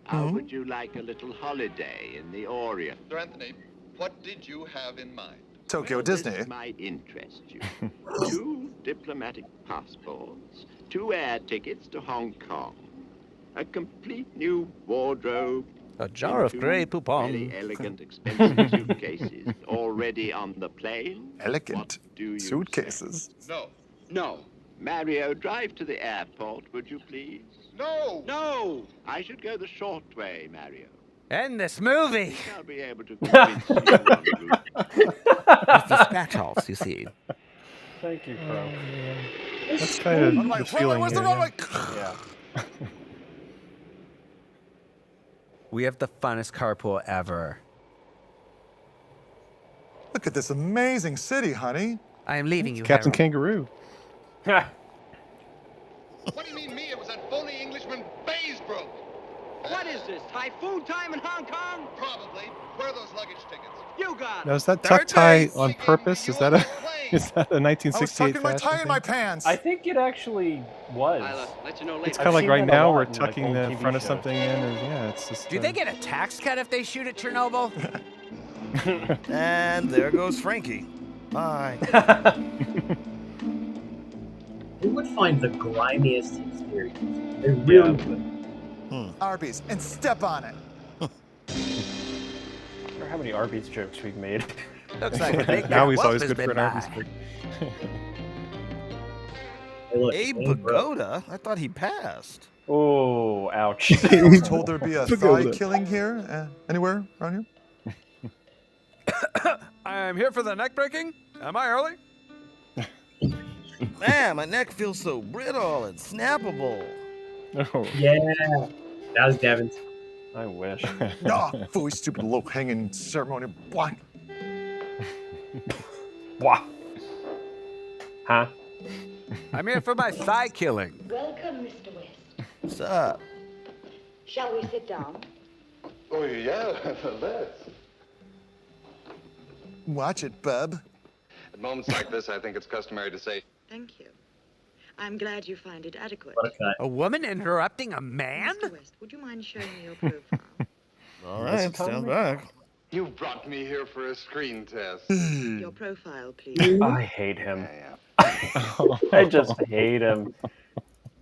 How would you like a little holiday in the Orient? Sir Anthony, what did you have in mind? Tokyo Well, Disney. This might interest you. 2 diplomatic passports, 2 air tickets to Hong Kong, a complete new wardrobe, A jar of 2 Grey very Poupon. elegant, expensive suitcases already on the plane. Elegant What do you suitcases. No. No. Mario, drive to the airport, would you please? No! No! I should go the short way, Mario. End this movie. I'll be able to convince you on the route. It's the scratch-offs, you see. Thank you, Crow. That's kind of Runway, the feeling where's the here, runway? Yeah. We have the funnest carpool ever. Look at this amazing city, honey. I am leaving you, Captain Harold. Kangaroo. What do you mean me? It was that phony Englishman Baysbrook. What is this? Typhoon time in Hong Kong? Probably. Where are those luggage tickets? You got Now, it. is that Third tuck tie base. on purpose? Is that a Plane. is that a I was 1968 tucking my fashion tie in my thing? pants. I think it actually was. I'll let you know later. It's kind of I've like seen right that a now lot we're in, like, tucking old the TV front of shows. something in, and yeah, it's just. Do they get a tax cut if they shoot at Chernobyl? And there goes Frankie. Bye. Who would find the grimiest experience? They really would. Arby's, and step on it. I wonder how many Arby's jokes we've made. Looks like the big now bad he's wolf always has good for been an army by. sprig. Abe Pagoda? I thought he passed. Oh, ouch. I was told there'd be a thigh killing here. Anywhere around here? I'm here for the neck breaking. Am I early? Man, my neck feels so brittle and snappable. Oh. Yeah, that was Devin's. I wish. Ah, fully stupid low-hanging ceremony. What? Wah. Huh? I'm here for my thigh killing. Welcome, Mr. West. What's up? Shall we sit down? Oh, yeah, let's. Watch it, bub. At moments like this, I think it's customary to say, Thank you. I'm glad you find it adequate. A woman interrupting a man? Mr. West, would you mind showing me your profile? All right, stand back. you brought me here for a screen test. Your profile, please. I hate him. I just hate him.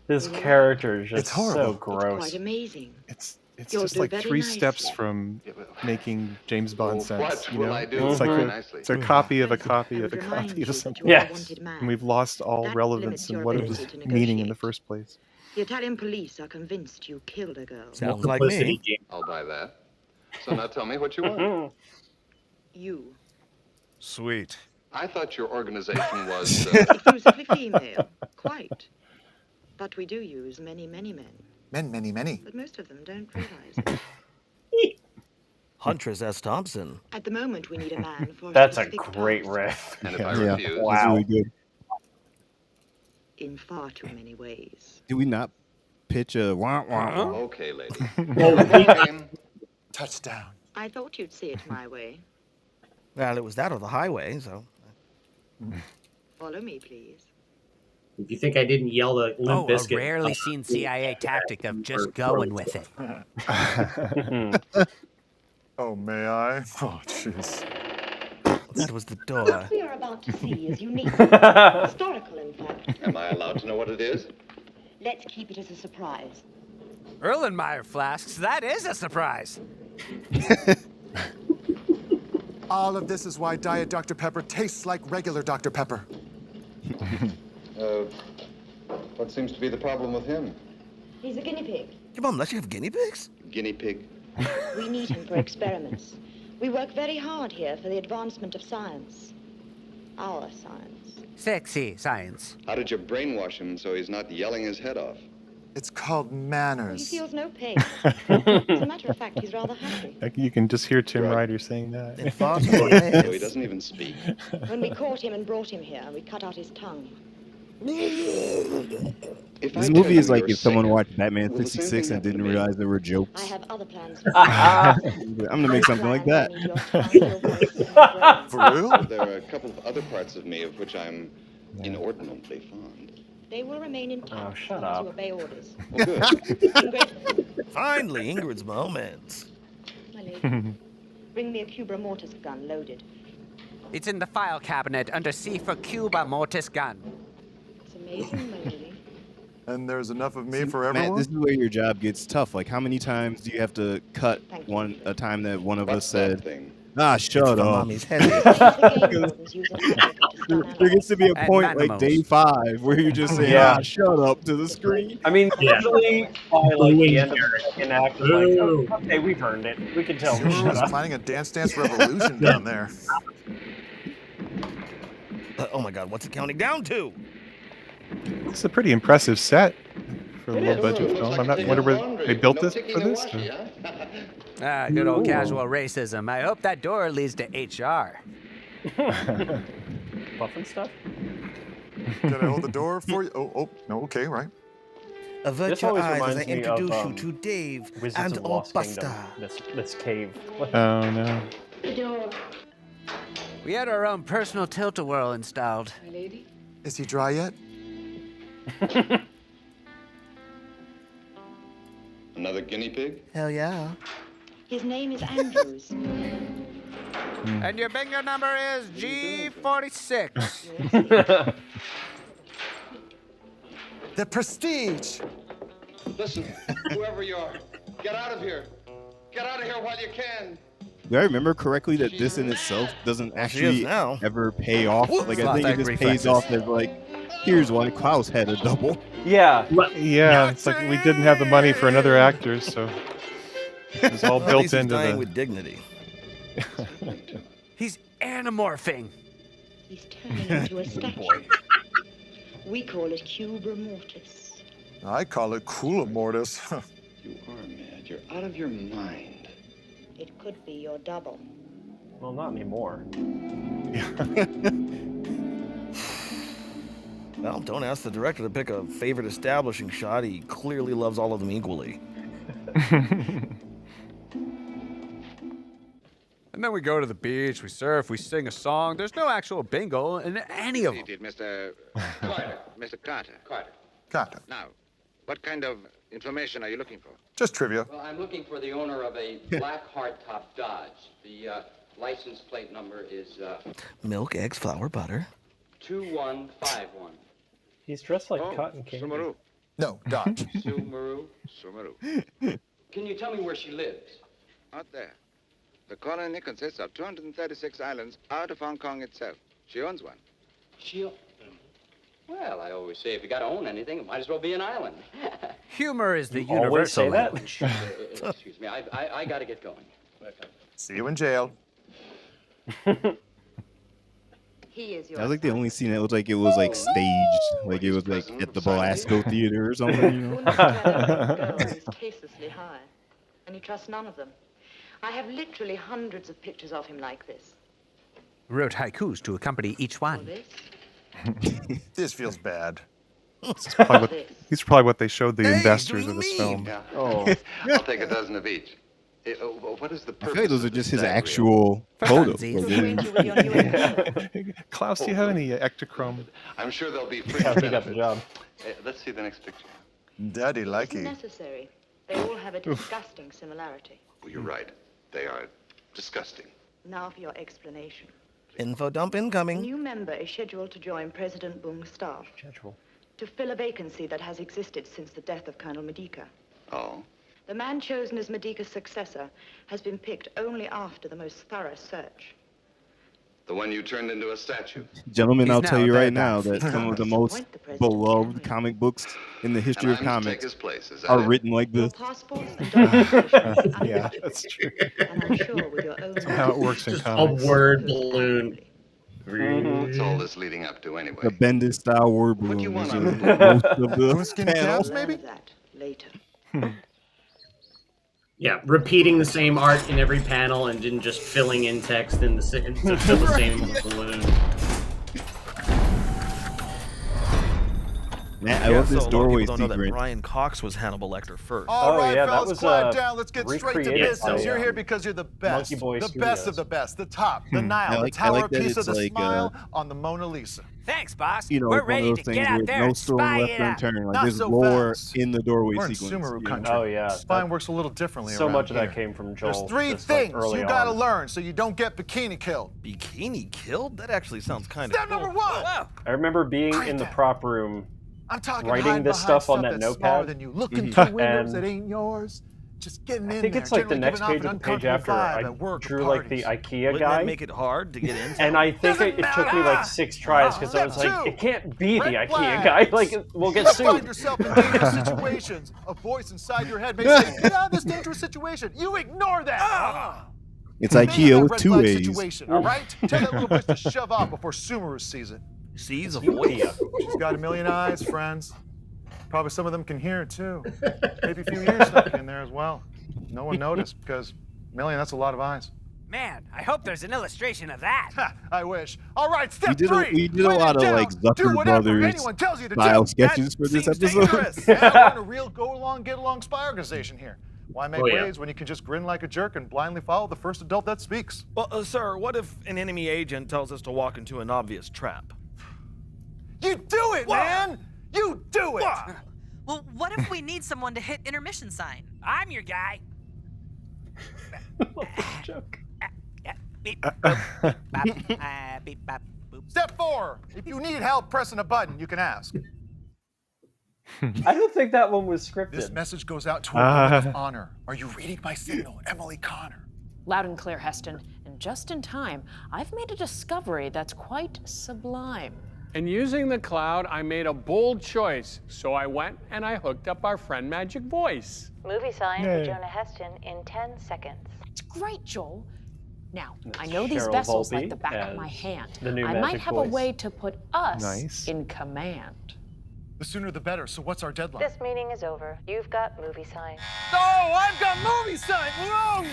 His character is just so gross. Quite amazing. It's You'll just do like very 3 nicely. steps from making James Bond sense. what You will know, I do it's like very a, nicely? it's a copy of a copy I of would a remind copy you of that something. you're a Yes. wanted man. And we've lost all That relevance limits your and what it was ability to meaning in the negotiate. first place. The Italian police are convinced you killed a girl. Sounds like me. I'll buy that. So now tell me what you want. You. Sweet. I thought your organization was. Exclusively female. Quite. But we do use many, many men. Many. But most of them don't realize it. Huntress S. Thompson. At the moment, we need a man for That's a specific great task riff. And if I Yeah, refuse, that's Wow. really good. in far too many ways. Do we not pitch a wah wah wah? okay, lady. Touchdown. I thought you'd see it my way. Well, it was that or the highway, so. Follow me, please. If you think I didn't yell the Limp Oh, a Bizkit, rarely seen CIA tactic of just going with it. Oh, may I? Oh, jeez. That was the door. What we are about to see is unique. Historical, in fact. Am I allowed to know what it is? Let's keep it as a surprise. Erlenmeyer flasks, that is a surprise. All of this is why Diet Dr. Pepper tastes like regular Dr. Pepper. What seems to be the problem with him? He's a guinea pig. Your mom lets you have guinea pigs? Guinea pig? We need him for experiments. We work very hard here for the advancement of science. Our science. Sexy science. How did you brainwash him so he's not yelling his head off? It's called He manners. feels no pain. As a matter of fact, he's rather happy. Like, you can just hear Tim Ryder saying that. In far too So many he doesn't even speak. When we caught him and brought him here, we cut out his tongue. This movie is like if someone watched Batman 66 and didn't realize there were I jokes. have other plans. I'm gonna make something like that. For real? There are a couple of other parts of me of which I'm inordinately fond. They will remain intact Oh, shut as up. you obey orders. Well, good. Ingrid, Finally, Ingrid's moment. my lady, bring me a Cubra mortis gun loaded. It's in the file cabinet under C for Cuba Mortis gun. It's amazing, my lady. And there's enough of me for Matt, everyone? this is where your job gets tough. Like, how many times do you have to cut a time that one of us said, "Ah, shut The up"? mommy's heavy. There gets to be a And point like Manimals. day 5 where you just say, Yeah. "Ah, shut up" to the screen. I mean, usually by like the end of Ooh. the second act, it's like, oh, okay, we've earned it. We can tell. Sure Shut was up. planning a Dance Revolution down there. Oh my God, what's it counting down to? It's a pretty impressive set for a It low is. budget Looks film. like I'm not taking wonder where laundry. they built No this ticking for and this. washy, huh? Ah, good old Ooh. casual racism. I hope that door leads to HR. Puffin stuff? Can I hold the door for you? Oh, no, okay, right. Avert This your always eyes as I reminds me introduce of, you to Dave Wizards and of the Lost Kingdom. Orbusta. This cave. Oh no. The door, We had our own personal tilt-a-whirl installed. my lady. Is he dry yet? Another guinea pig? Hell yeah. His name is Andrews. And your bingo number is G46. The Prestige! Listen, whoever you are, get out of here. Get out of here while you can. Do I remember correctly that this in itself doesn't actually ever pay off? Like, I think it just pays off as like, here's why Klaus had a double. Yeah. Yeah, it's like we didn't have the money for another actor, so it was all built into dying the... with dignity. He's anamorphing. He's turning into a statue. We call it Cubra Mortis. I call it Coola Mortis. You are mad. You're out of your mind. It could be your double. Well, not anymore. Well, don't ask the director to pick a favorite establishing shot. He clearly loves all of them equally. And then we go to the beach, we surf, we sing a song. There's no actual bingo in any of them. Mr. Carter. Mr. Carter. Carter. Now, what kind of information are you looking for? Just trivia. Well, I'm looking for the owner of a black hardtop Dodge. The license plate number is Milk, eggs, flour, butter. 2151. He's dressed like Cotton Candy. Sumuru. No, Dodge. Sumuru. Can you tell me where she lives? Out there. The colony consists of 236 islands out of Hong Kong itself. She owns one. Well, I always say if you got to own anything, it might as well be an island. Humor is the You always say universal that? language. Excuse me, I got to get going. See you in jail. He is your That was like the only scene that looked like it was like staged, like it was like at the Belasco Theater or something. You know? He's tastelessly high, and you trust none of them. I have literally hundreds of pictures of him like this. Wrote haikus to accompany each one. This feels bad. These are probably what they showed the investors of this film. Yeah. Oh. I'll take a dozen of each. What is the I purpose? feel like those are of just this his diagram? actual photos. Klaus, do you have any Ektachrome? I'm sure they'll be free. Yeah, he got the job. Let's see the next picture. Daddy It's likey. necessary. They all have a disgusting similarity. Well, you're right. They are disgusting. Now for your explanation. Info dump A incoming. new member is scheduled to join President Bung's staff to fill a vacancy that has existed since the death of Colonel Medica. Oh? The man chosen as Medica's successor has been picked only after the most thorough search. The one you turned into a statue. Gentlemen, I'll tell you right now that that some of the most beloved comic books in the history of And I'm to take comics his place, is that are it? written like this. Yeah, that's true. And I'm sure with your own That's how it works in Just comics. a word balloon. What's all this leading up to anyway? The Bendis style word balloon. you want is on just it? most of the Coonskin panel. caps, maybe? That later. Yeah, repeating the same art in every panel and then just filling in text in the to fill the same balloon. Man, I love this so doorway people don't know that secret. Brian Cox was Hannibal Lecter first. All right, yeah, that fellas, was, quiet down. Let's get straight to recreated business. by, You're here because you're the best. Monkey Boy the Studios. best of the best. The top, the Nile, I like- the tower I like that piece of it's the like, smile on the Mona Lisa. Thanks, boss. You know, We're it's one of ready those to things get out with there no and stone spy left it out. Not unturned. Like there's so lore fast. in the doorway We're in sequence. Sumuru you know? country. Oh, yeah. Spine works a little differently So around much of here. that came from Joel. There's three just, like, things early you gotta on. learn so you don't get bikini killed. Bikini killed? That actually sounds kind of Step cool. number one. Whoa. I remember being in the prop room I'm talking writing hiding this behind stuff on that that's smaller notepad. than you. Looking through windows And that ain't yours. Just getting in I think there. it's like the generally next giving page off of an the page uncomfortable after vibe I at work or drew like the parties. IKEA Wouldn't guy. that make it hard to get into? And I think it took me like 6 tries because I was like, it can't be the IKEA guy. Like, we'll get You find sued. yourself in dangerous situations. A voice inside your head may say, "Get out of this dangerous situation." You ignore that. It's Think IKEA of with that red 2 flag A's. situation, all right? Tell that little bitch to shove off before Sumuru sees it. Sees a voice. She's got a million eyes, friends. Probably some of them can hear it too. Maybe a few ears stuck in there as well. No one noticed because million, that's a lot of eyes. Man, I hope there's an illustration of that. I wish. All right, step We did three. a lot of down. like Do Zucker whatever Brothers anyone tells you to style do. sketches That for this seems episode. dangerous. Yeah, we're in a real go-along, get-along spy organization here. Why make Oh, yeah. waves when you can just grin like a jerk and blindly follow the first adult that speaks? Well, sir, what if an enemy agent tells us to walk into an obvious trap? You do it, man! You do it! Well, what if we need someone to hit intermission sign? I'm your guy. Joke. Beep, boop, bop, beep, bop, boop. Step 4. If you need help pressing a button, you can ask. I don't think that one was This scripted. message goes out to a woman of honor. Are you reading my signal, Emily Connor? Loud and clear, Heston. And just in time, I've made a discovery that's quite sublime. And using the cloud, I made a bold choice. So I went and I hooked up our friend Magic Voice. Movie sign Yay. for Jonah Heston in 10 seconds. It's great, Joel. Now, That's I know these Cheryl vessels Volpe like the back of my as hand. the new I might Magic have Voice. a way to put us Nice. in command. The sooner the better. So what's our deadline? This meeting is over. You've got movie sign. Oh, I've got movie sign. Whoa!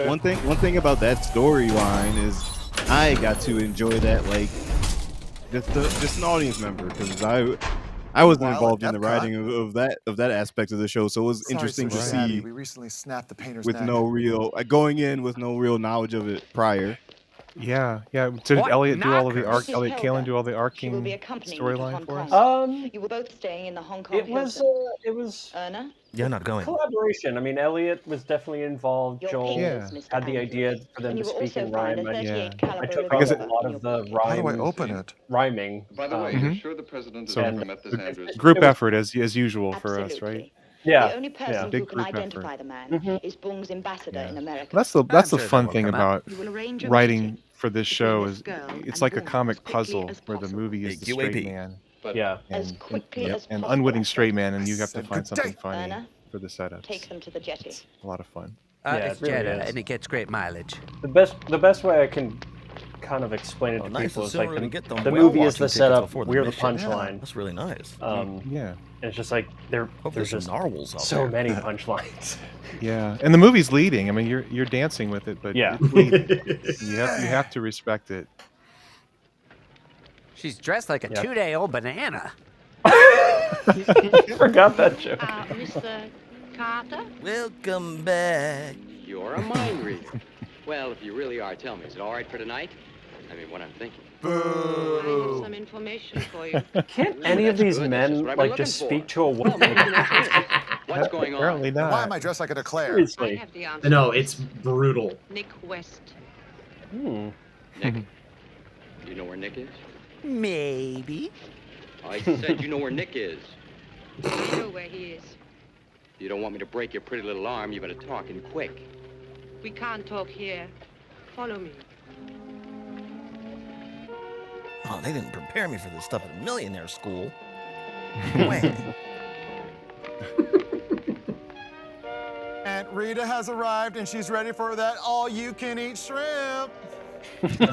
One thing about that storyline is I got to enjoy that like just an audience member, because I wasn't While involved at in the Epcot. writing of that aspect of the show, so it was Sorry, interesting to Sir Daddy, see we recently snapped the painter's with neck. no real going in with no real knowledge of it prior. Yeah. Did What Elliot do all of the knockers? Elliot Kalin do all the She will arcing be accompanying you to storyline Hong for us? Kong. You were both staying in the Hong Kong It was Hilton. Erna? You're not going. collaboration. I mean, Elliot was definitely involved. Your Joel papers, Mr. had the idea for them And to you were speak in also found rhyme. a I 38 caliber took revolver on a lot of the How do I rhyme. open it? Rhyming. By the way, you're sure the president has So never met this Andrews? group effort as usual for us, right? The only person who Big can group identify effort. the man is Bung's ambassador in America. That's the I'm sure fun that thing will come about up. You will arrange a writing meeting for this show is girl it's and like a Bung comic as quickly puzzle as where the movie is the QAP. straight man. Yeah. As quickly as And possible. unwitting straight man, and you have to find something Erna, funny for the setup. take them to the jetty. A lot of fun. Yeah, It's it really Jetta, is. and it gets great mileage. The best way I can kind of explain it to nice people and is like similar to get them the whale movie is watching the tickets setup, before the we're the mission. punchline. Yeah, that's really nice. Yeah. And it's just like there's there's some just narwhals out so there. many punchlines. Yeah, and the movie's leading. I mean, you're dancing with it, but Yeah. it's leading. you have to respect it. She's dressed like a 2-day-old banana. Forgot that joke. Mr. Carter? Welcome back. You're a mind reader. Well, if you really are, tell me, is it all right for tonight? I mean, what I'm thinking. I have some information for you. Can't any of these good. That's men just what I've been like just looking speak to a woman? What's going on? Apparently not. Why am I dressed like a Declare? I Seriously. have the answer. No, it's brutal. Nick West. Nick? You know where Nick is? Maybe. I said you know where Nick is. I know where he is. You don't want me to break your pretty little arm, you better talk and quick. We can't talk here. Follow me. Oh, they didn't prepare me for this stuff at millionaire school. When? Aunt Rita has arrived and she's ready for that all-you-can-eat shrimp. Sitting in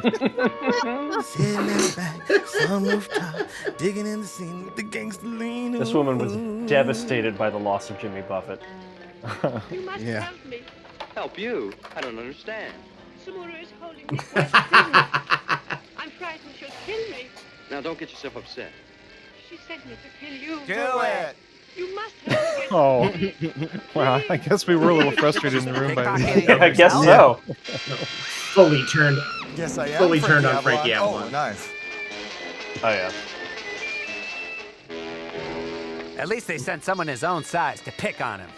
the back, some rooftop, digging in the scene with the gangster lean. This woman was devastated by the loss of Jimmy Buffett. You must Yeah. help me. Help you? I don't understand. Sumuru is holding Nick West prisoner. I'm frightened she'll kill me. Now, don't get yourself upset. She sent me to kill you. Do it. You must help me get Oh, free. wow! I guess we were a little frustrated in the room by Pickpocketing I guess so. Fully turned. Yes, I am. Fully turned on Frankie Frankie Avalon. Avalon. Oh, nice. Oh yeah. At least they sent someone his own size to pick on him.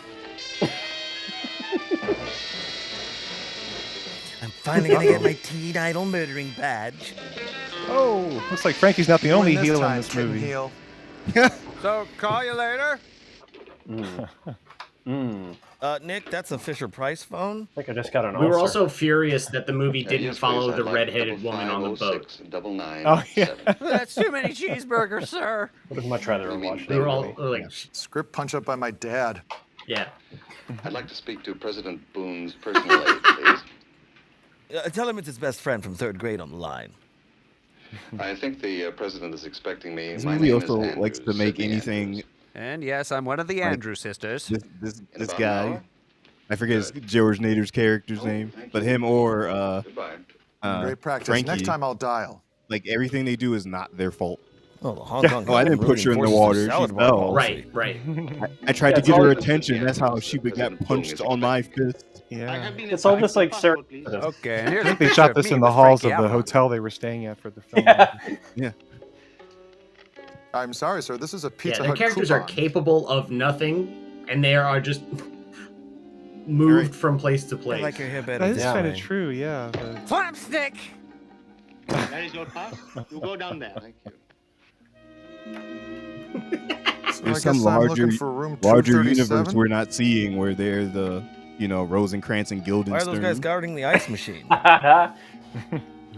I'm finally gonna get my teen idol murdering badge. Oh, looks like Frankie's not the only Win heel in time, this kitten movie. heel. So, call you later. Nick, that's a Fisher Price phone. I think I just got an We were ulcer. also furious that the movie didn't yes, follow please, the I'd like redheaded woman on the boat. 506 Oh yeah. That's too many cheeseburgers, sir. I would much rather have watched We that were all movie. like, Script punch up by my dad. yeah. I'd like to speak to President Boone's personal aide, please. Tell him it's his best friend from 3rd grade on the line. I think the president is expecting me. This My movie name also is likes to Andrews, make Sidney anything. Andrews. And yes, I'm one of the Like, Andrews sisters. This In about an guy, hour? I forget his, George Nader's character's name, but him or Goodbye. Great practice. Frankie, Next time I'll dial. like everything they do is not their fault. Oh, the Hong Kong. Oh, I didn't put her in the water. She fell. Right, right. I tried to it's get all her just- attention. That's how she would get punched on my fist. Yeah. It's all just like serendipitous. Okay, and here's I a think they picture shot of this me in the with halls Frankie of the Avalon. hotel they were staying at for the film. Yeah. I'm sorry, sir. This is a Yeah, Pizza their Hut characters are coupon. capable of nothing, and they are just moved from place to I place. like your hair better. That is this kind of way. true, yeah. but- Flapstick! That is your pass. You go down there. Thank you. So I There's guess some I'm larger looking for room universe 237. we're not seeing where they're the Rosencrantz and Guildenstern. Why are those guys guarding the ice machine?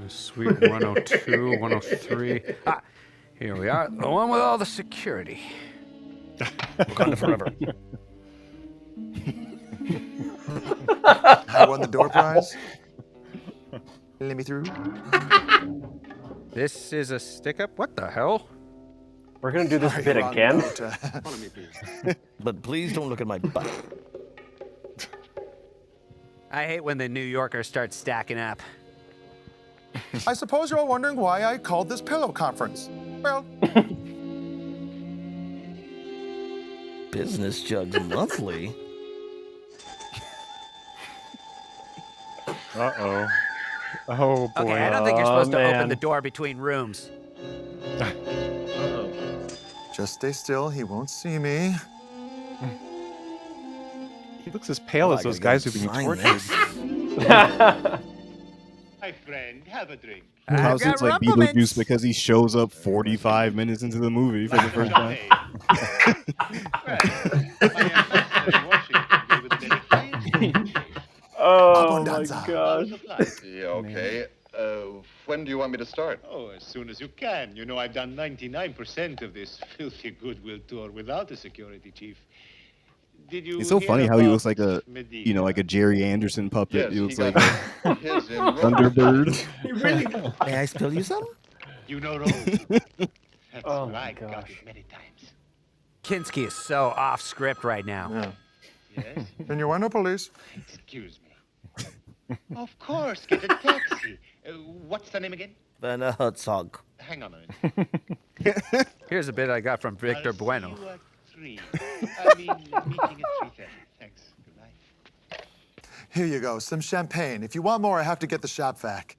Suite 102, 103. Here we are, the one with all the security. Wakanda forever. I won the door prize. Let me through. This is a stick-up? What the hell? We're gonna do this bit again? Follow me, please. But please don't look at my butt. I hate when the New Yorkers start stacking up. I suppose you're all wondering why I called this pillow conference. Well, Business Jugs Monthly. Uh-oh. Oh, boy. Okay, I don't think you're supposed to open the door between rooms. just stay still. He won't see me. He looks as pale as those guys who've been tortured. My friend, have a drink. Klaus looks like Beetlejuice because he shows up 45 minutes into the movie for the first time. Oh my gosh. Yeah, okay. When do you want me to start? Oh, as soon as you can. You know, I've done 99% of this filthy goodwill tour without a security chief. Did you It's so hear funny how he about looks like a, like a Jerry Anderson puppet. Yes, he looks he like got his in Rome. Thunderbird. He really May I spill you some? You know Rome? That's Oh where my I got gosh. it many times. Kinski is so off script right now. Yes? Then you want no police? Excuse me. Of course, get a taxi. What's the name again? Werner Herzog. Hang on a minute. Here's a bit I got from Victor Bueno. You at 3. I mean, meeting at 3:30. Thanks. Good night. Here you go, some champagne. If you want more, I have to get the shop vac.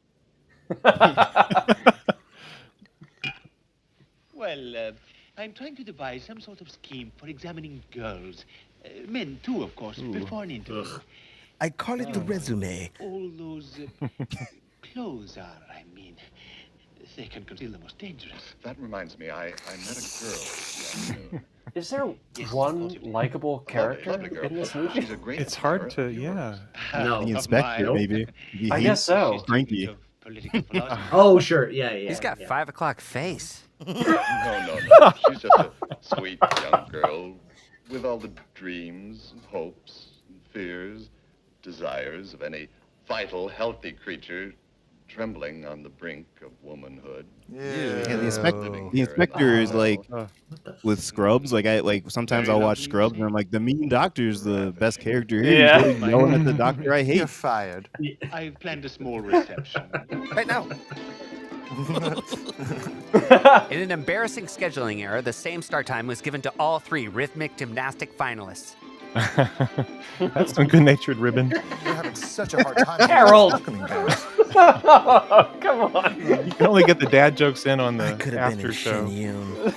Well, I'm trying to devise some sort of scheme for examining girls. Men, too, of course, before an interview. I call it the resume. All those clothes are, I mean, they can conceal the most dangerous. That reminds me, I met a girl the afternoon. Is there one likable character in this movie? She's a great It's hard to, yeah. No. The inspector, maybe. I guess so. Frankie. Oh, sure. Yeah. He's got 5 o'clock face. No. She's just a sweet young girl with all the dreams and hopes and fears, desires of any vital, healthy creature trembling on the brink of womanhood. Yeah, the inspector is like with Scrubs. Like sometimes I'll watch Scrubs and I'm like, the mean doctor's the best character here. Yeah. He's always yelling at the doctor I hate. You're fired. I've planned a small reception. Right now. In an embarrassing scheduling error, the same start time was given to all 3 rhythmic gymnastic finalists. That's some good-natured ribbon. You're having such a hard time. Harold! Come on. You can only get the dad jokes in on the Could have been after in show. Shenyun.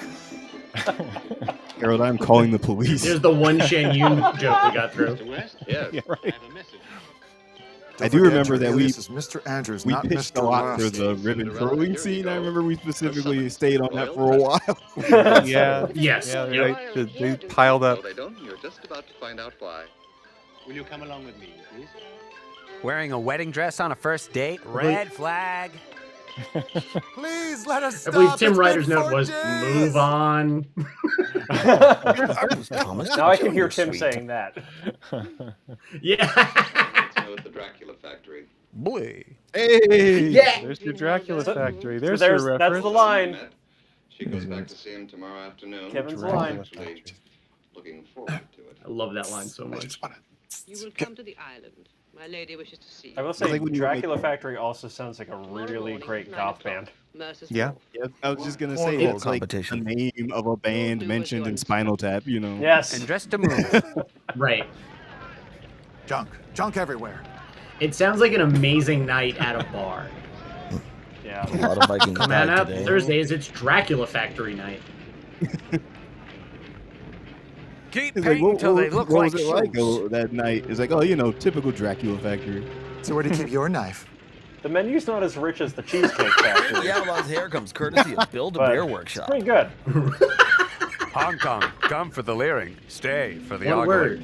Harold, I'm calling the police. There's the one Shen Yun joke we got through. Mr. West? Yes. Yeah, right. I have a message. I do remember that This is Mr. Andrews, we not pitched Mr. a lot for West. the ribbon throwing scene. I remember we specifically stayed on that for a while. Yeah. Yes. Yeah, Yep. they piled up. No, they don't. You're just about to find out why. Will you come along with me, please? Wearing a wedding dress on a first date? Red flag. Please let us I stop. believe Tim It's Ryder's been note 4 was days. move on. Now I can hear Tim saying that. Yeah. Let's know at the Dracula factory. Boy. Hey! Yeah. There's your Dracula factory. So There's your reference. that's the line. She goes back to see him tomorrow afternoon. Kevin's I'm line. actually looking forward to it. I love that line so much. You will come to the island. My lady wishes to see you. I will say, like when you Dracula make- Factory also sounds like a really great goth band. Mercer's Yeah. Yeah, I was just gonna Or say little it's like the competition. name of a band mentioned in Spinal Tap, you know. Yes. And dressed to move. Right. Junk everywhere. It sounds like an amazing night at a bar. Yeah. A lot of Vikings Come on died up. today. Thursdays, it's Dracula Factory night. Keep It's like, painting till they look what like was it like shoes. that night? It's like, typical Dracula Factory. So where do you keep your knife? The menu's not as rich as the Cheesecake Factory. The Outlaws hair comes courtesy of Build a but Bear it's Workshop. pretty good. Hong Kong, come for the leering, stay for the One ugly. word.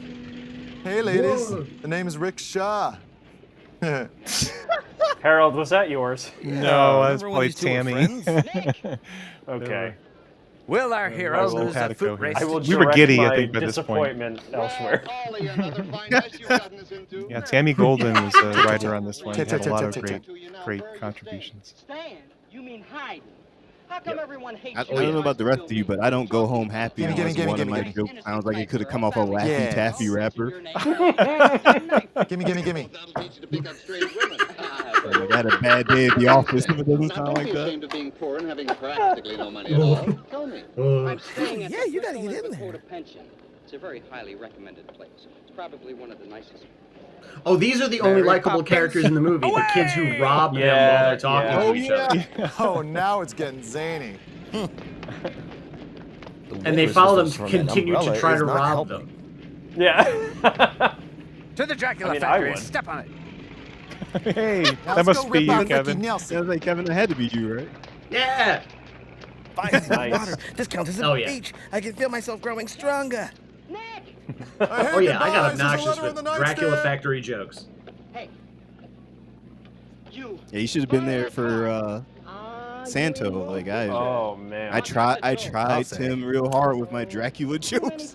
Hey, ladies. Whoa. The name is Rick Shaw. Harold, was that yours? No, that's Remember when probably these two were Tammy. friends? Okay. Will our hero little lose a Patico foot here. race? I will We were direct giddy, I my think, by this point. disappointment elsewhere. Ollie, another fine mess you've gotten us into. Yeah, Tammy Golden was a writer on this one. Had a lot of great contributions. Stan? You mean hiding? How come everyone hates I you? don't know about the rest of you, but I don't go home happy Gimme, unless gimme, one of my gimme. jokes sounds like it could have come off a Laffy Yes. Taffy rapper. Gimme, gimme, gimme. That'll teach you to pick up straight women. Like I had a bad day at the office if it doesn't Now, sound don't like be that. ashamed of being poor and having practically no money at all. Tell me. I'm staying at Yeah, the you gotta Bristol get in and there. Dakota Pension. It's a very highly recommended place. It's probably one of the nicest. Oh, these are the only Mary likable Poppins. characters in the movie. The kids who rob them while Yeah, they're talking yeah. to each other. Oh, now it's getting zany. And they follow them to continue to try to rob them. Yeah. To the Dracula I mean, I factory. would. Step on it. Hey, Now that let's must go be rip you, out Ricky Kevin. Nelson. Sounds like Kevin, it had to be you, right? Yeah. Fine as Nice. water. This counts as a Oh, yeah. beach. I can feel myself growing stronger. Oh yeah, I got Guys, there's a obnoxious letter with in the Dracula nightstand. Factory jokes. You. Yeah, you should have been there for Santo. Like Oh man. I tried I'll say. Tim real hard with my Dracula jokes.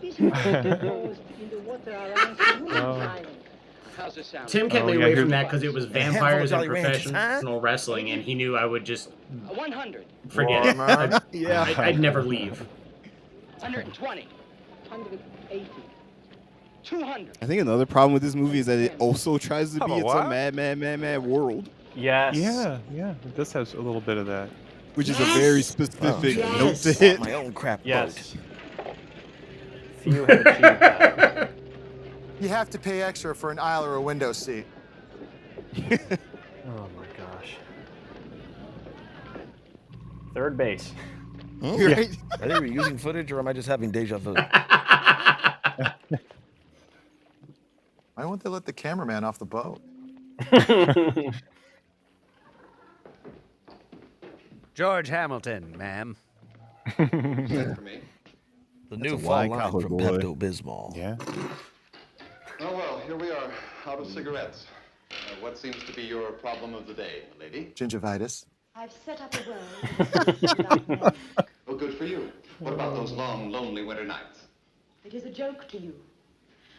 How's this sound? Tim kept Oh, me yeah, away here's- from that because it was handful of vampires and Jolly Ranchers, professional wrestling, and he knew I would just 100. forget it. man. Yeah. I'd never leave. 120. 180. 200. I think another problem with this movie is that it also tries to be Oh, it's what? a mad world, Yes. Yeah, it does have a little bit of that. which is a very specific Yes. note to hit. My own crap Yes. boat. Few have achieved that. You have to pay extra for an aisle or a window seat. Oh my gosh. Third base. Right? Are they reusing footage or am I just having deja vu? Why won't they let the cameraman off the boat? George Hamilton, ma'am. For me. The new a fall wide line collar from boy. Pepto-Bismol. Yeah. Oh, well, here we are, out of cigarettes. What seems to be your problem of the day, lady? Gingivitis. I've set up a well. Well, good for you. What about those long, lonely winter nights? It is a joke to you.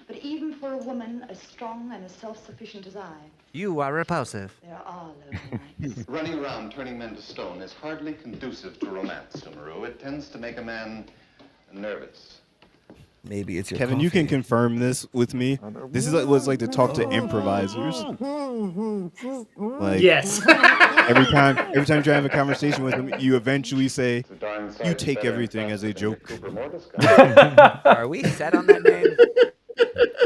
But even for a woman as strong and as self-sufficient as I, You are repulsive. there are lonely nights. Running around turning men to stone is hardly conducive to romance, Sumuru. It tends to make a man nervous. Maybe it's your Kevin, you can coffee. confirm this with me. This is what's like to talk to improvisers. Like Yes. every time you're trying to have a conversation with them, you eventually say, "You take everything as a joke." Are we set on that name?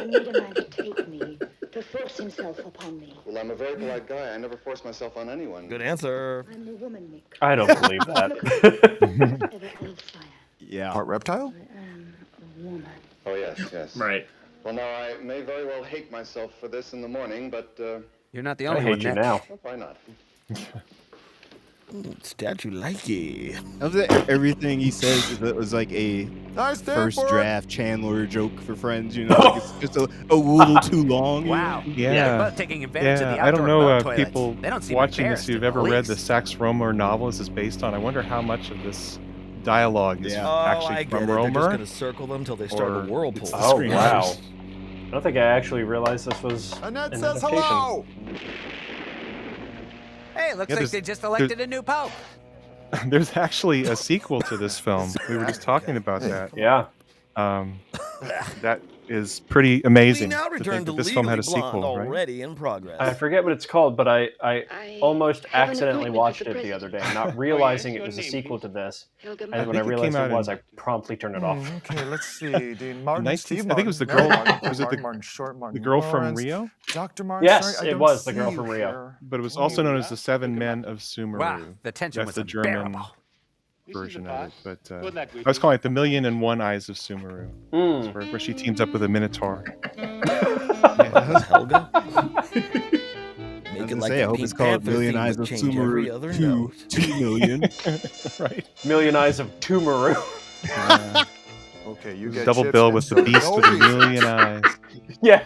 I need a man to take me, to force himself upon me. Well, I'm a very polite guy. I never force myself on anyone. Good answer. I'm the woman, Nick. I don't believe that. Ever hellfire. Yeah. Part reptile? I am a woman. Oh, yes, yes. Right. Well, now, I may very well hate myself for this in the morning, but, You're not the I only one, hate you Nick. now. why not? Statue likey. Everything he says is like a I stand first for it. draft Chandler joke for Friends. You know, like it's just a little too long. Wow. Yeah. You're both taking advantage of the I don't outdoor know boat toilets. people They don't seem watching this embarrassed who've in the ever read the least. Sax Rohmer novel this is based on. I wonder how much of this dialogue is Yeah. Oh, actually I get from it. They're just Rohmer. gonna circle them till they start or a whirlpool. it's the Oh screenwriters. wow. I don't think I actually realized this was Annette an says adaptation. hello. Hey, looks Yeah, like there's- they just elected a new pope. There's actually a sequel to this film. We were just talking about that. Yeah. That is pretty amazing. We now to return think to that this film had a Legally Blonde, sequel, right? already in progress. I forget what it's called, but I almost have an accidentally appointment watched with the it the other day, president. not realizing it was a sequel to this. Helga And when I think it realized came it out was, in- I promptly turned it off. Okay, let's see. Dean Martin, 19 Steve I think it was the Martin, girl- Martin, was it the- Martin Short, Martin The girl from Lawrence, Rio? Dr. Martin. Yes, sorry, I it don't was the see girl you from Rio. here. But it was also known as the Seven Men of Sumuru. Wow, the tension That's was the German unbearable. version of it. But Good luck, I was calling it the Million and One Eyes of Sumuru, Mm. where she teams up with a minotaur. Helga. I Make was it gonna like say, the I hope Pink it's called Panther Million theme Eyes would of change every Sumuru other 2, note. 2 million. Right. Million Eyes of Tumaru. Okay, you get double chips bill and with the soda. beast No with a reason. million eyes. Yeah.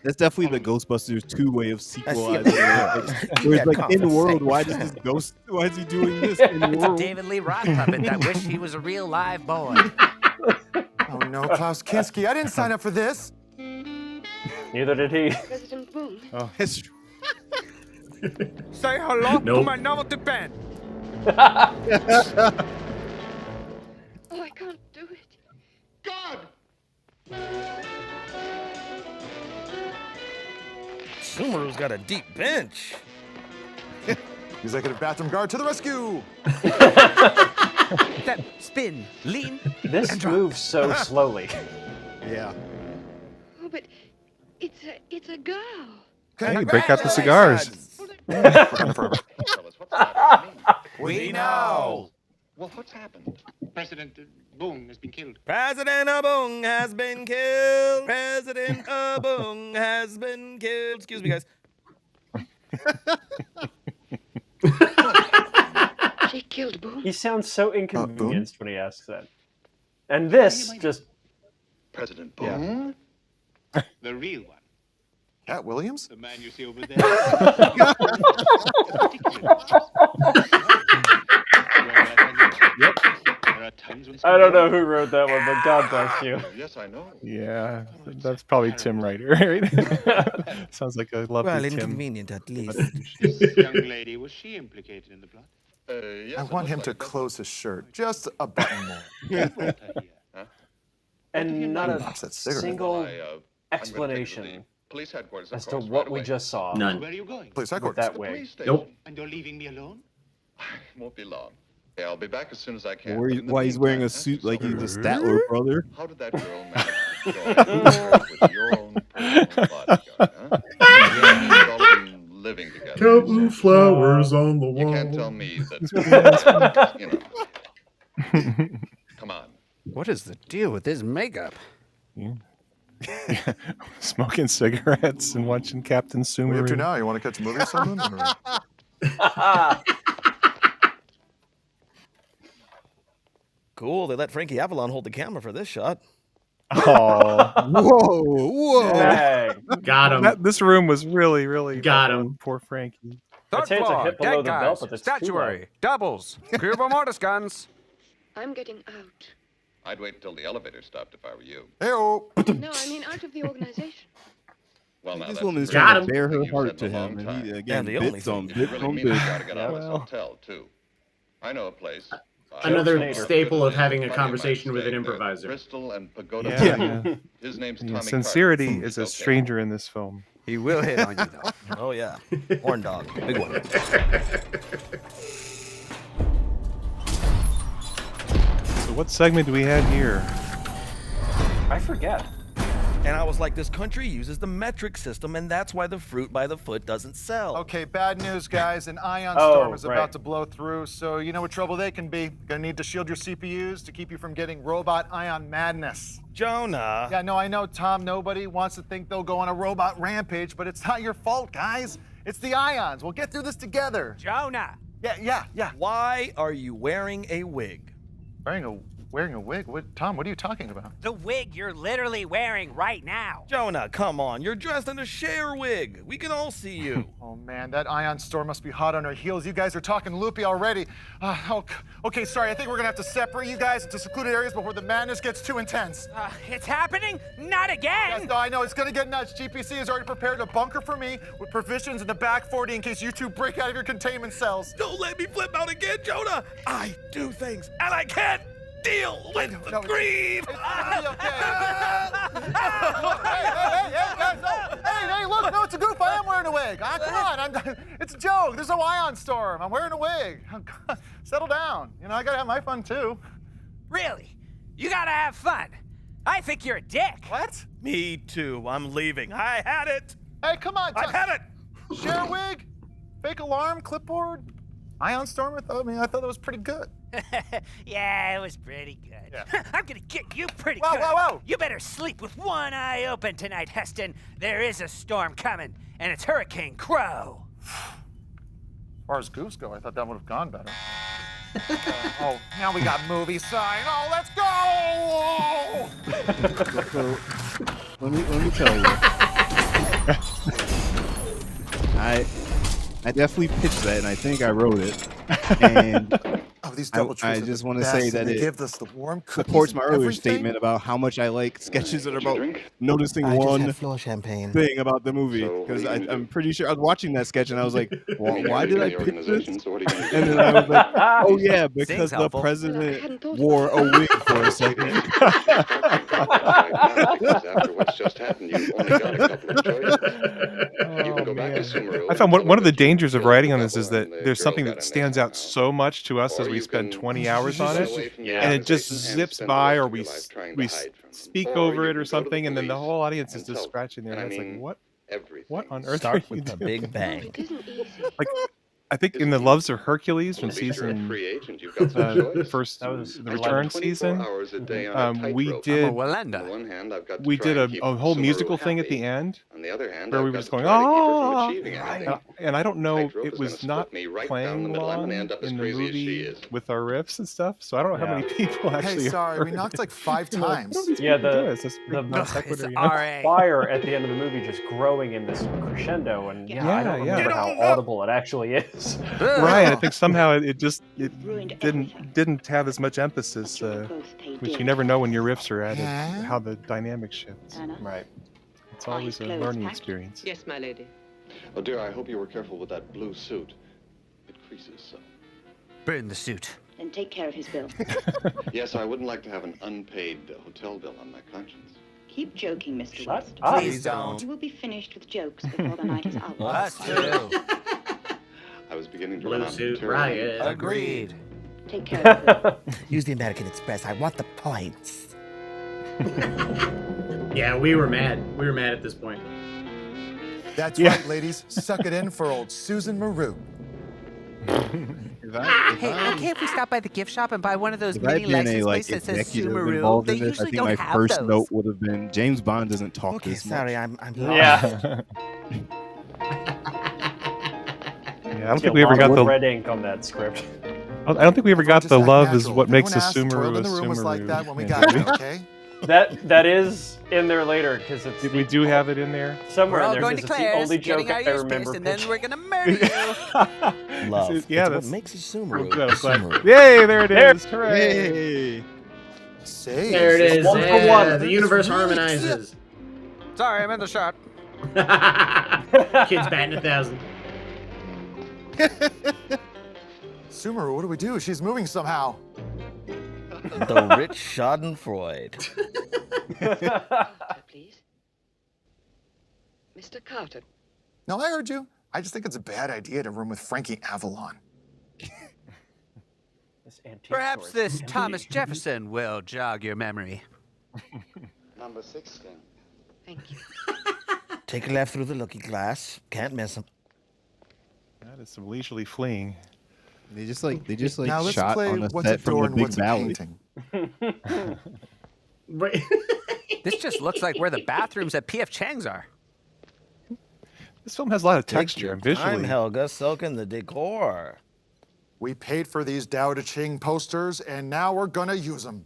That's definitely the Ghostbusters 2 way of see sequelizing it. Where it's like, in the world, why does this ghost, why is he doing this in the It's a world? David Lee Roth puppet that wished he was a real live boy. Oh no, Klaus Kinski, I didn't sign up for this. Neither did he. President Boone. Oh, history. Say hello to Nope. my novelty band. Oh, I can't do it. God! Sumuru's got a deep bench. Executive bathroom guard to the rescue. Step, spin, lean. This moves so slowly. Yeah. Oh, but it's a girl. Hey, break out the cigars. We know. Well, what's happened? President Boone has been killed. President Boone has been killed. President Boone has been killed. Excuse me, guys. She killed Boone. He sounds so inconvenienced when he asks that. And this just... President Boone? Yeah. The real one. Cat Williams? The man you see over there. I don't know who wrote that one, but God bless you. Yes, I know. Yeah, that's probably Tim Ryder, right? Sounds like a lovely Well, Tim. inconvenient at least. This young lady, was she implicated in the plot? Yes, I want him to close his shirt. Just a button more. And not a Pops that cigarette. single I'm explanation police headquarters, of as to course, what right we away. just saw. None. Where are you going? Police With headquarters. that The wig. police station. Nope. And you're leaving me alone? Won't be long. Yeah, I'll be back as soon as I can. Why, But in the why he's wearing a meantime, suit like he's ask the yourself, Statler brother? How did that girl manage to join with your own personal bodyguard, huh? With all of them living together. Counting flowers on the wall. You can't tell me that, you know. Come on. What is the deal with his makeup? Smoking cigarettes and watching Captain What are you up to Sumuru. now? You want to catch a movie or something? Or... Cool, they let Frankie Avalon hold the camera for this shot. Oh, Whoa, whoa. Dang. Got him. this room was really, really Got rough him. on poor Frankie. I'd Third say it's a floor, hit below dead the belt, guys, but it's too low. statuary, doubles, Cuba mortis guns. I'm getting out. I'd wait until the elevator stopped if I were you. Hey-oh. No, I mean out of the organization. Well, now This that's woman is a trying Got to him. bare her You've heart said to in a him. long And he, time. again, the only bits on If you bits really on mean it, you bits. gotta get out of this Well. hotel, too. I know a place. Another Nader. staple of having a Buddy of mine conversation with an stayed there, improviser. Bristol and Pagoda Yeah. Valley. His name's Tommy Carter. Sincerity is a Okay. stranger in this film. He will hit on you though. Oh, yeah. Horn dog. Big one. So what segment do we have here? I forget. And I was like, this country uses the metric system, and that's why the fruit by the foot doesn't sell. Okay, bad news, guys. An ion Oh, storm is right. about to blow through, so you know what trouble they can be. Gonna need to shield your CPUs to keep you from getting robot ion madness. Jonah. Yeah, no, I know, Tom. Nobody wants to think they'll go on a robot rampage, but it's not your fault, guys. It's the ions. We'll get through this together. Jonah. Yeah. Why are you wearing a wig? Wearing a wig? Tom, what are you talking about? The wig you're literally wearing right now. Jonah, come on. You're dressed in a Cher wig. We can all see you. Oh, man, that ion storm must be hot on our heels. You guys are talking loopy already. Okay, sorry. I think we're gonna have to separate you guys into secluded areas before the madness gets too intense. It's happening? Not again! Yes, no, I know. It's gonna get nuts. GPC has already prepared a bunker for me with provisions in the back 40 in case you two break out of your containment cells. Don't let me flip out again, Jonah. I do things, and I can't deal with the grief. It's gonna be okay. Hey, look, no, it's a goof. I am wearing a wig. Come on, it's a joke. There's no ion storm. I'm wearing a wig. Settle down. You know, I gotta have my fun too. Really? You gotta have fun. I think you're a dick. What? Me too. I'm leaving. I had it. Hey, come on. I've had it. Share wig, fake alarm, clipboard, ion storm. I thought that was pretty good. Yeah, it was pretty good. Yeah. I'm gonna get you pretty Whoa, good. whoa. You better sleep with one eye open tonight, Heston. There is a storm coming, and it's Hurricane Crow. As far as goofs go, I thought that would have gone better. Oh, now we got movie sign. Oh, let's go! So, let me tell you. I definitely pitched that, and I think I wrote it. And these I just want to say that it give us the warm supports my earlier statement about how much I like sketches that are about noticing I just one had floor champagne. thing about the movie. Because I'm pretty sure I was watching that sketch and I was like, well, why did I pick this? And then I was like, oh yeah, because the president wore a wig for a second. After what's just happened, you've only got a couple of choices. You can go back to Sumuru. I found one of the dangers of writing on this is that there's something that stands out so much to us as we spend 20 hours on it, and it just zips by, or we speak over it or something, and then the whole audience is just scratching their heads like, what on earth are you doing? Big bang. Like, I think in the Loves of Hercules from season first, the return season, we did a whole musical thing at the end where we were just going, oh, and I don't know, it was not playing long in the movie with our riffs and stuff, so I don't know how many people actually. Hey, sorry, we knocked like 5 times. Yeah, the choir at the end of the movie just growing in this crescendo, and I don't remember how audible it actually is. Right, I think somehow it didn't have as much emphasis, which you never know when your riffs are added, how the dynamic shifts. Right. It's always a learning experience. Yes, my lady. Oh dear, I hope you were careful with that blue suit. It creases so. Burn the suit. Then take care of his bill. Yes, I wouldn't like to have an unpaid hotel bill on my conscience. Keep joking, Mr. West. Please don't. You will be finished with jokes before the night is up. That's true. I was beginning to Blue run out of suit material. riot. Agreed. Take care of it. Use the American Express. I want the points. Yeah, we were mad. We were mad at this point. That's right, ladies. Suck it in for old Susan Maru. Hey, okay if we stop by the gift shop and buy one of those If I mini had been license a plates that says executive Sumuru? involved They in this, I usually think don't my have first those. note would have been James Bond doesn't talk Okay, this sorry, much. I'm Yeah. I don't think we ever got the red ink on that script. I don't think we ever got the love is what makes a Everyone asked, Sumuru toilet a in the room was like Sumuru. that when we got here, okay? That is in there later because it's We do have it in there. somewhere We're all in there going to 'cause it's the Claire's, only joke getting our I ears remember. pierced, and then pitching. we're gonna murder you. Love. Yeah, It's what that's makes a Sumuru. That's like, Sumuru. yay, there it is. There. Hooray. Hey. Say, There it is. One for Yeah, one. the universe harmonizes. Sorry, I'm in the shot. Kids batting 1,000. Sumuru, what do we do? She's moving somehow. The rich Schadenfreude. Please. Mr. Carter. No, I heard you. I just think it's a bad idea to room with Frankie Avalon. Perhaps this Thomas Jefferson will jog your memory. Number 16. Thank you. Take a left through the looking glass. Can't miss him. That is some leisurely fleeing. They just like Now let's shot play on the what's set a door from the and Big what's a Valley. painting. This just looks like where the bathrooms at P.F. Chang's are. This film has a lot of texture and I'm visually. Helga, soaking the decor. We paid for these Dao De Ching posters, and now we're gonna use them.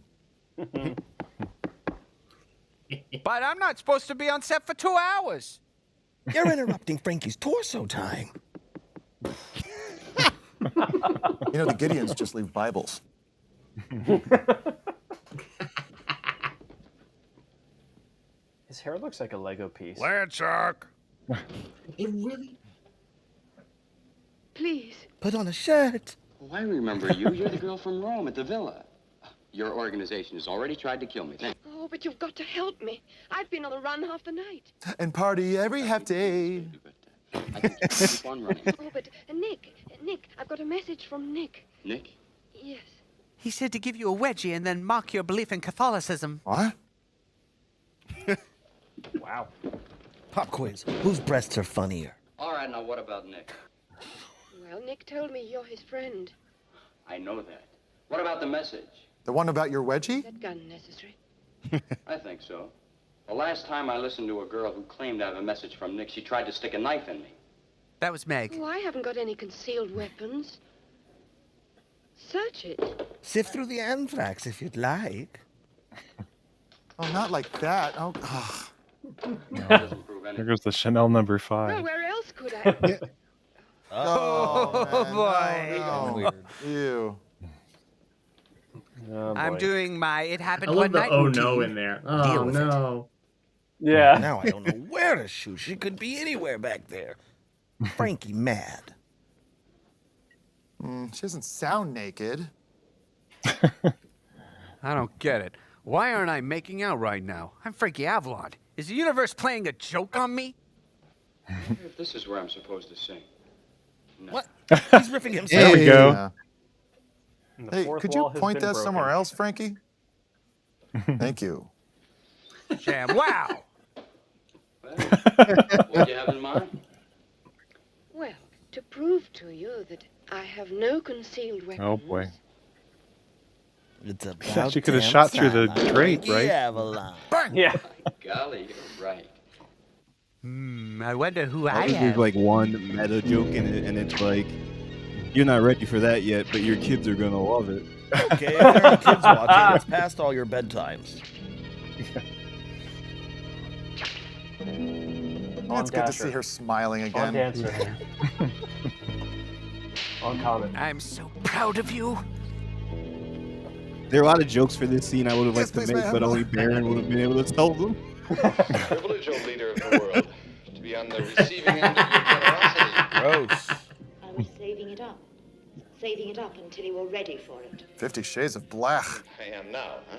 But I'm not supposed to be on set for 2 hours. You're interrupting Frankie's torso time. You know, the Gideons just leave Bibles. His hair looks like a Lego piece. Land shark. It really. Please. Put on a shirt. Oh, I remember you. You're the girl from Rome at the villa. Your organization has already tried to kill me. Thank Oh, but you've got to help me. I've been on the run half the night. And party every half day. I can keep on running. Oh, but Nick, I've got a message from Nick. Nick? Yes. He said to give you a wedgie and then mock your belief in Catholicism. What? Wow. Pop quiz. Whose breasts are funnier? All right, now what about Nick? Well, Nick told me you're his friend. I know that. What about the message? The one about your wedgie? That gun necessary? I think so. The last time I listened to a girl who claimed to have a message from Nick, she tried to stick a knife in me. That was Meg. Oh, I haven't got any concealed weapons. Search it. Sift through the anthrax if you'd like. Oh, not like that. Oh, There goes the Chanel number 5. Well, where else could I? boy. Ew. Oh, I'm boy. doing my It Happened I One love the Night oh routine. no in there. Oh Deal with no. Yeah. Now I don't know where to shoot. She could be anywhere back there. Frankie mad. She doesn't sound naked. I don't get it. Why aren't I making out right now? I'm Frankie Avalon. Is the universe playing a joke on me? If this is where I'm supposed to sing. No. What? He's riffing himself. There we go. Yeah. Hey, could you point that somewhere else, Frankie? Thank you. Jam, wow. What do you have in mind? Well, to prove to you that I have no concealed weapons. Oh boy. It's Yeah, about she could have damn shot through the time. grate, Frankie right? Avalon. Yeah. Golly, you're right. I wonder who I I think am. there's like one meta joke in it, and it's like, you're not ready for that yet, but your kids are gonna love it. Okay, if there are kids watching, it's past all your bedtimes. Oh, it's good to see her smiling again. On Dancer. On Comet. I'm so proud of you. There are a lot of jokes for this scene I would have liked please, to make, ma'am. but only Baron would have been able to tell them. Privilege, O leader of the world, to be on the receiving end of your generosity. Gross. I was saving it up. Saving it up until you were ready for it. 50 Shades of Black. I am now, huh?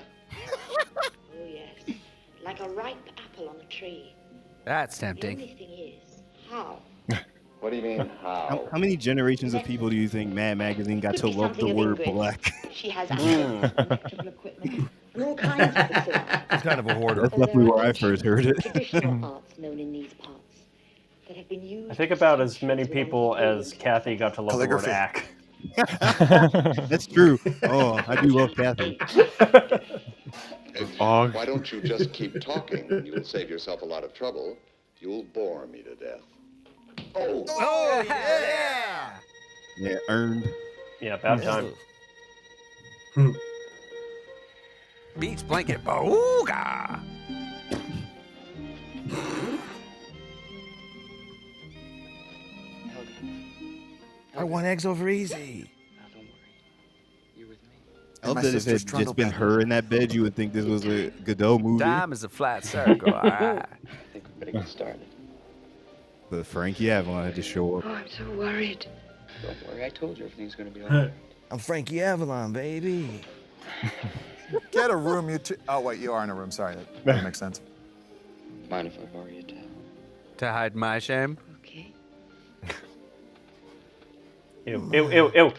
Oh, yes. Like a ripe apple on a tree. That's The tempting. only thing is, how? What do you mean, how? How many generations of people do you think Mad Magazine got to Could be love the something of word Ingrid. black? She has access to electrical equipment and all kinds of facilities. He's kind of a hoarder. That's definitely where I first heard it. Traditional arts known in these parts that have been used. I think about as many people as Kathy got to love the word Calligraphy. ack. That's true. Oh, I do love Kathy. Why don't you just keep talking? You'll save yourself a lot of trouble. You'll bore me to death. Oh! Oh, yeah. Yeah, earned. Yeah, about time. Beach blanket booga. I want eggs over easy. I love that if it had just been her in that bed, you would think this was a Godot movie. Time is a flat circle. I think we better get started. But Frankie Avalon had to show up. Oh, I'm so worried. Don't worry, I told you everything's gonna be all right. I'm Frankie Avalon, baby. Get a room, you two. Oh, wait, you are in a room. Sorry, that makes sense. Mind if I borrow your towel? To hide my shame? Okay. Ew, ew, ew, ew.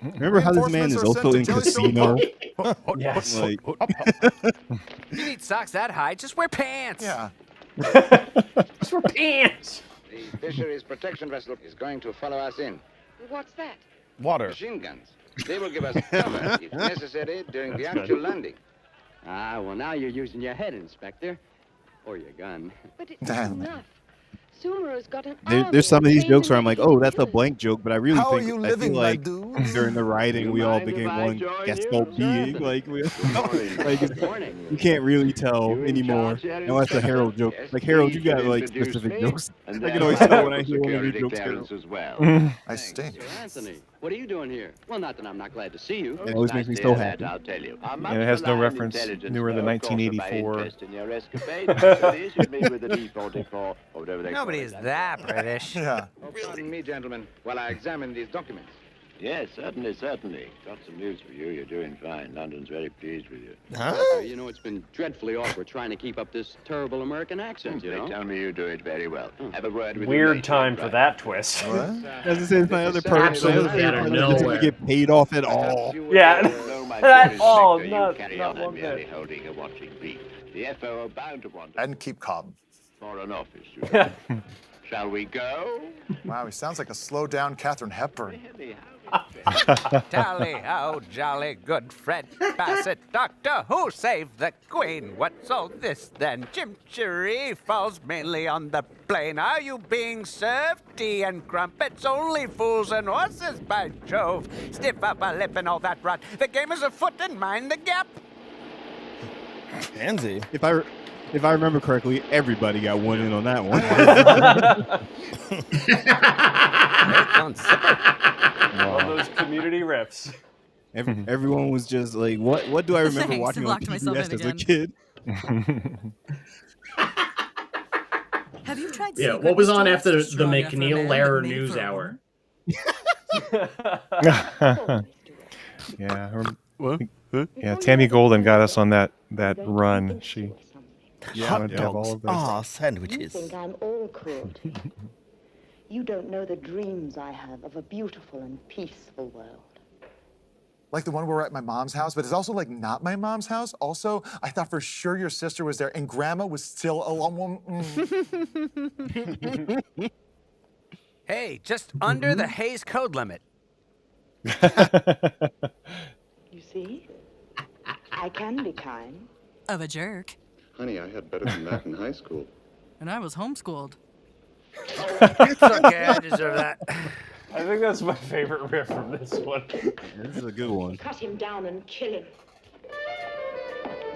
Remember how this man is also in Casino? Yes. Like, You need socks that high. Just wear pants. Yeah. Just for pants. The fisheries protection vessel is going to follow us in. What's that? Water. Machine guns. They will give us cover if necessary during the That's actual good. landing. Ah, well, now you're using your head, Inspector. Or your gun. But it's Damn. enough. Sumuru's got an there's some of these jokes where I'm like, oh, that's a blank joke, but I really How are think you I living, feel my like dudes? during the writing we all mind if became I one join Gaston you, being. sir? Like we, morning. like you can't really tell You in anymore. charge yet, Unless the Inspector? Harold joke. Yes, Like Harold, please you got like introduce specific me, jokes. and I then can always I'll tell when I have hear one of your security jokes. clearance Harold. as well. I Thanks, stink. Sir Anthony, what are you doing here? Well, not that I'm not glad to see you. It always makes me Nice so to hear happy. that, I'll tell you. And it has no reference newer than 1984. Interest in your escapade, so they issued me with a D44 or whatever they Nobody call is it. that British. Yeah. Pardon me, gentlemen, while I examine these documents. Yes, certainly. Got some news for you. You're doing fine. London's very pleased with you. Sir, you know, it's been dreadfully awkward trying to keep up this terrible American accent, you They know? tell me you do it very well. Have a word with the Weird lady, time for right? that twist. What? As I said, my other perks. My other Absolutely out of favorite part is nowhere. to get paid off at all. Yeah. No, my That dear all, Inspector, not you carry not on. one I'm merely bit. holding a watching brief. The FO are bound to want And keep calm. for an office. You know. Shall we go? Wow, he sounds like a slow down Katharine Hepburn. Really, how Tally ho, jolly good Fred Bassett, Doctor Who saved the Queen. What's all this then? Chimchery falls mainly on the plain. Are you being served? Tea and crumpets, only fools and horses, by Jove. Stiff upper lip and all that rot. The game is afoot and mind the gap. Pansy. If I remember correctly, everybody got one in on that one. All those community riffs. Everyone was just like, what do I remember watching on PBS as a kid? Have you tried? Yeah, what was on after the McNeil Lehrer News Hour? Yeah. Yeah, Tammy Golden got us on that run. She wanted to have all of those. Ah, sandwiches. You think I'm all cruelty. You don't know the dreams I have of a beautiful and peaceful world. Like the one where we're at my mom's house, but it's also like not my mom's house. Also, I thought for sure your sister was there and grandma was still alone. Hey, just under the Hays Code limit. You see? I can be kind. Of a jerk. Honey, I had better than that in high school. And I was homeschooled. It's okay, I deserve that. I think that's my favorite riff from this one. This is a good one. Cut him down and kill him.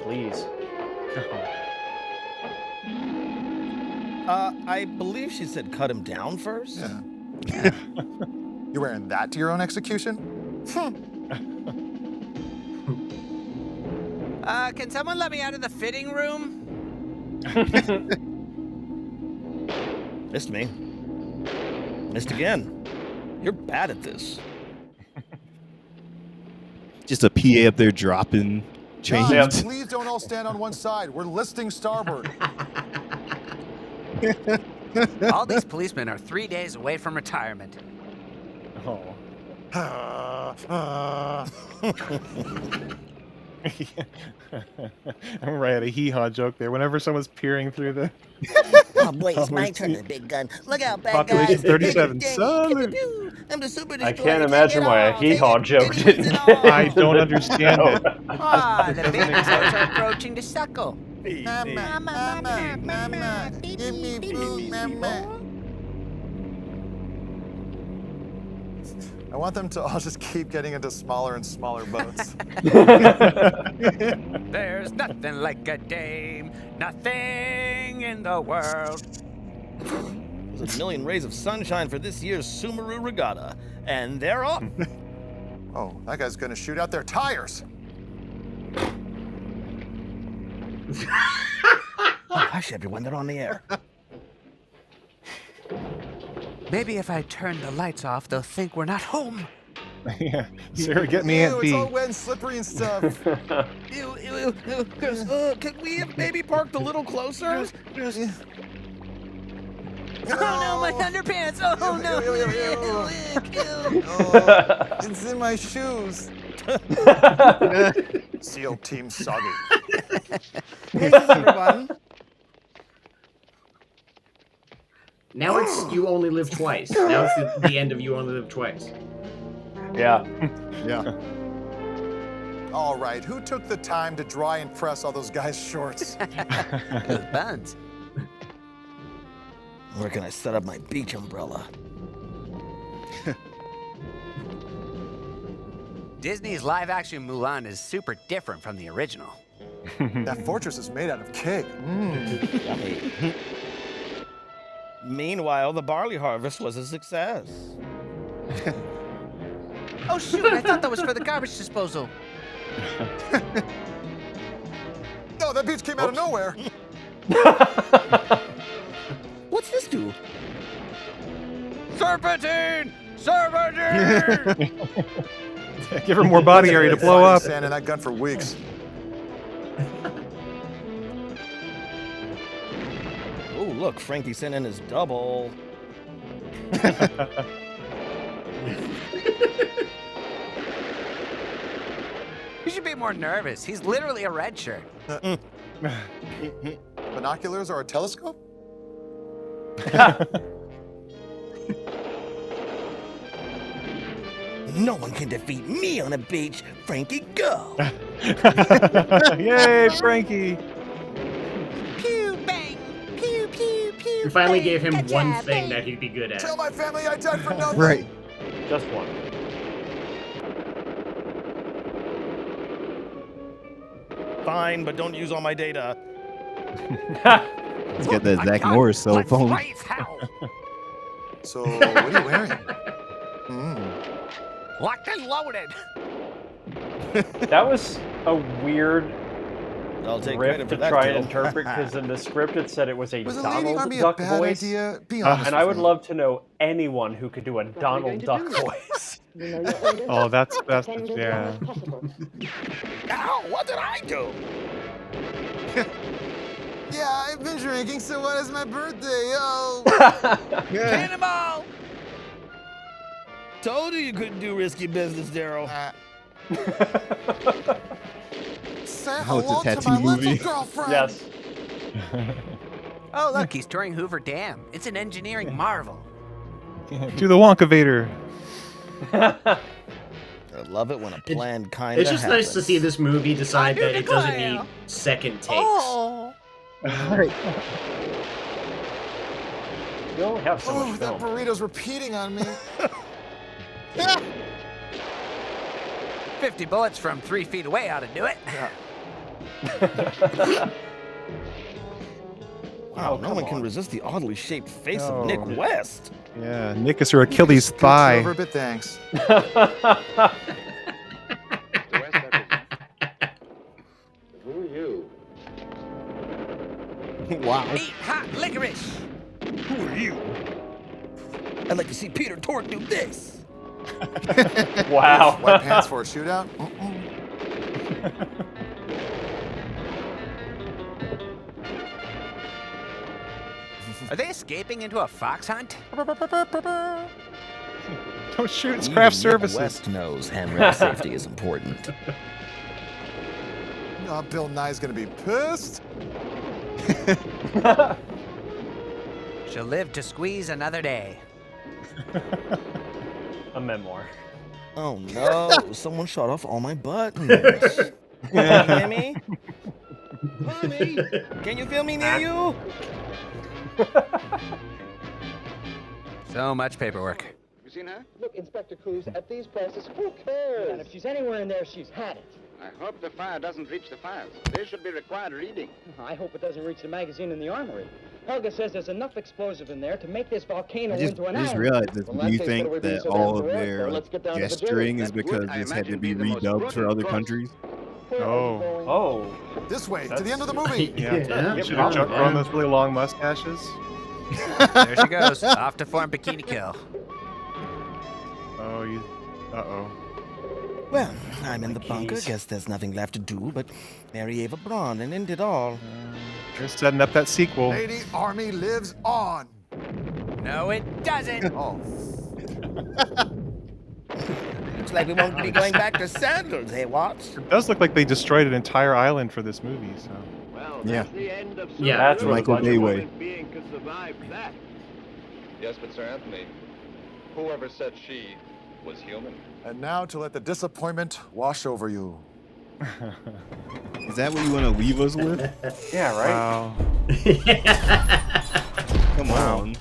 Please. I believe she said cut him down first. Yeah. You wearing that to your own execution? Can someone let me out of the fitting room? Missed me. Missed again. You're bad at this. Just a PA up there dropping change. Guys, please don't all stand on one side. We're listing starboard. All these policemen are 3 days away from retirement. Oh. I'm right at a hee-haw joke there. Whenever someone's peering through the... Oh boy, it's my turn, the big gun. Look out, bad Population guys. 37. Salute. I'm the super I can't imagine why a hee-haw joke didn't hit. I don't understand it. Ah, the babies are approaching the suckle. Mama, give me food, mama. I want them to all just keep getting into smaller and smaller boats. There's nothing like a dame, nothing in the world. There's a million rays of sunshine for this year's Sumuru Regatta, and they're off. Oh, that guy's gonna shoot out their tires. Oh, hush, everyone, they're on the air. Maybe if I turn the lights off, they'll think we're not home. Yeah, Sarah, get me Aunt Ew, B. it's all wet and slippery and stuff. Ew, Chris, can we have maybe parked a little closer? Oh no, my underpants! Oh no! Oh, it's in my shoes. SEAL Team Soggy. Hey, everyone. Now it's You Only Live Twice. Now it's the end of You Only Live Twice. Yeah. Yeah. All right, who took the time to dry and press all those guys' shorts? Those buns. Where can I set up my beach umbrella? Disney's live-action Mulan is super different from the original. That fortress is made out of cake. Yummy. Meanwhile, the barley harvest was a success. Oh shoot, I thought that was for the garbage disposal. No, that beach came out of nowhere. What's this do? Serpentine! Serpentine! Give her more body area to blow up. Sand in that gun for weeks. Oh, look, Frankie sent in his double. You should be more nervous. He's literally a red shirt. Binoculars or a telescope? No one can defeat me on a beach. Frankie, go! Yay, Frankie! Pew bang, pew pew pew. We finally bang. gave him Gotcha, one thing bang. that he'd be good at. Tell my family I died for nothing. Right. Just one. Fine, but don't use all my data. He's got that Zach Morris cell phone. So, what are you wearing? Locked and loaded. That was a weird I'll take riff credit to for that, try and Bill. interpret, because in the script it said it was a Was the leading Donald army a Duck bad voice. idea? Be honest And I with would me. love to know anyone who could do a Donald Duck voice. Oh, that's yeah. Ow, what did I do? Yeah, I've been drinking, so what is my birthday? Oh. Cannonball. Told you couldn't do risky business, Daryl. Say Oh, it's a hello to tattoo my movie. little girlfriend. Yes. Oh, look, he's touring Hoover Dam. It's an engineering marvel. To the Wonkavator. I love it when a plan kind of It's just nice to see this movie decide that it doesn't need second takes. Oh. Right. You only have so Oh, much that film. burrito's repeating on me. 50 bullets from 3 feet away ought to do it. Wow, no one can resist the oddly shaped face of Nick No. West. Yeah, Nick is her Achilles thigh. Over a bit, thanks. Who are you? Wow. Eat hot licorice. Who are you? I'd like to see Peter Tork do this. Wow. White pants for a shootout? Are they escaping into a fox hunt? Don't shoot, it's Even craft Nick services. West knows handrail safety is important. Oh, Bill Nye's gonna be pissed. She'll live to squeeze another day. A memoir. Oh no, someone shut off all my buttons. Can you hear me? Mommy, can you feel me near you? So much paperwork. You seen her? Look, Inspector Cruz, at these prices, who cares? And if she's anywhere in there, she's had it. I hope the fire doesn't reach the files. They should be required reading. I hope it doesn't reach the magazine in the armory. Helga says there's enough explosive in there to make this volcano I just into an realized this. Well, Do you that think case, what are we being that so all damn of heroic their for? Let's get down to the gesturing jury. is because I this had to imagine, be be the most redubbed for brutal other cross. countries? Oh. Oh. This way, to the end of the movie. Yeah. Should have grown those really long mustaches. There she goes, off to form Bikini Kill. Oh, you. Uh-oh. Well, I'm in the bunker. Guess there's nothing left to do but marry Ava Braun and end it all. They're setting up that sequel. Lady Army lives on. No, it doesn't. Oh. Looks like we won't be going back to Sandals, hey, Watts? It does look like they destroyed an entire island for this movie, so. Well, Yeah. that's the end of Yeah, that's Sumuru. Michael what Bay No way. human being could survive that. Yes, but Sir Anthony, whoever said she was human? And now to let the disappointment wash over you. Is that what you want to leave us with? Yeah, right? Wow. Come on.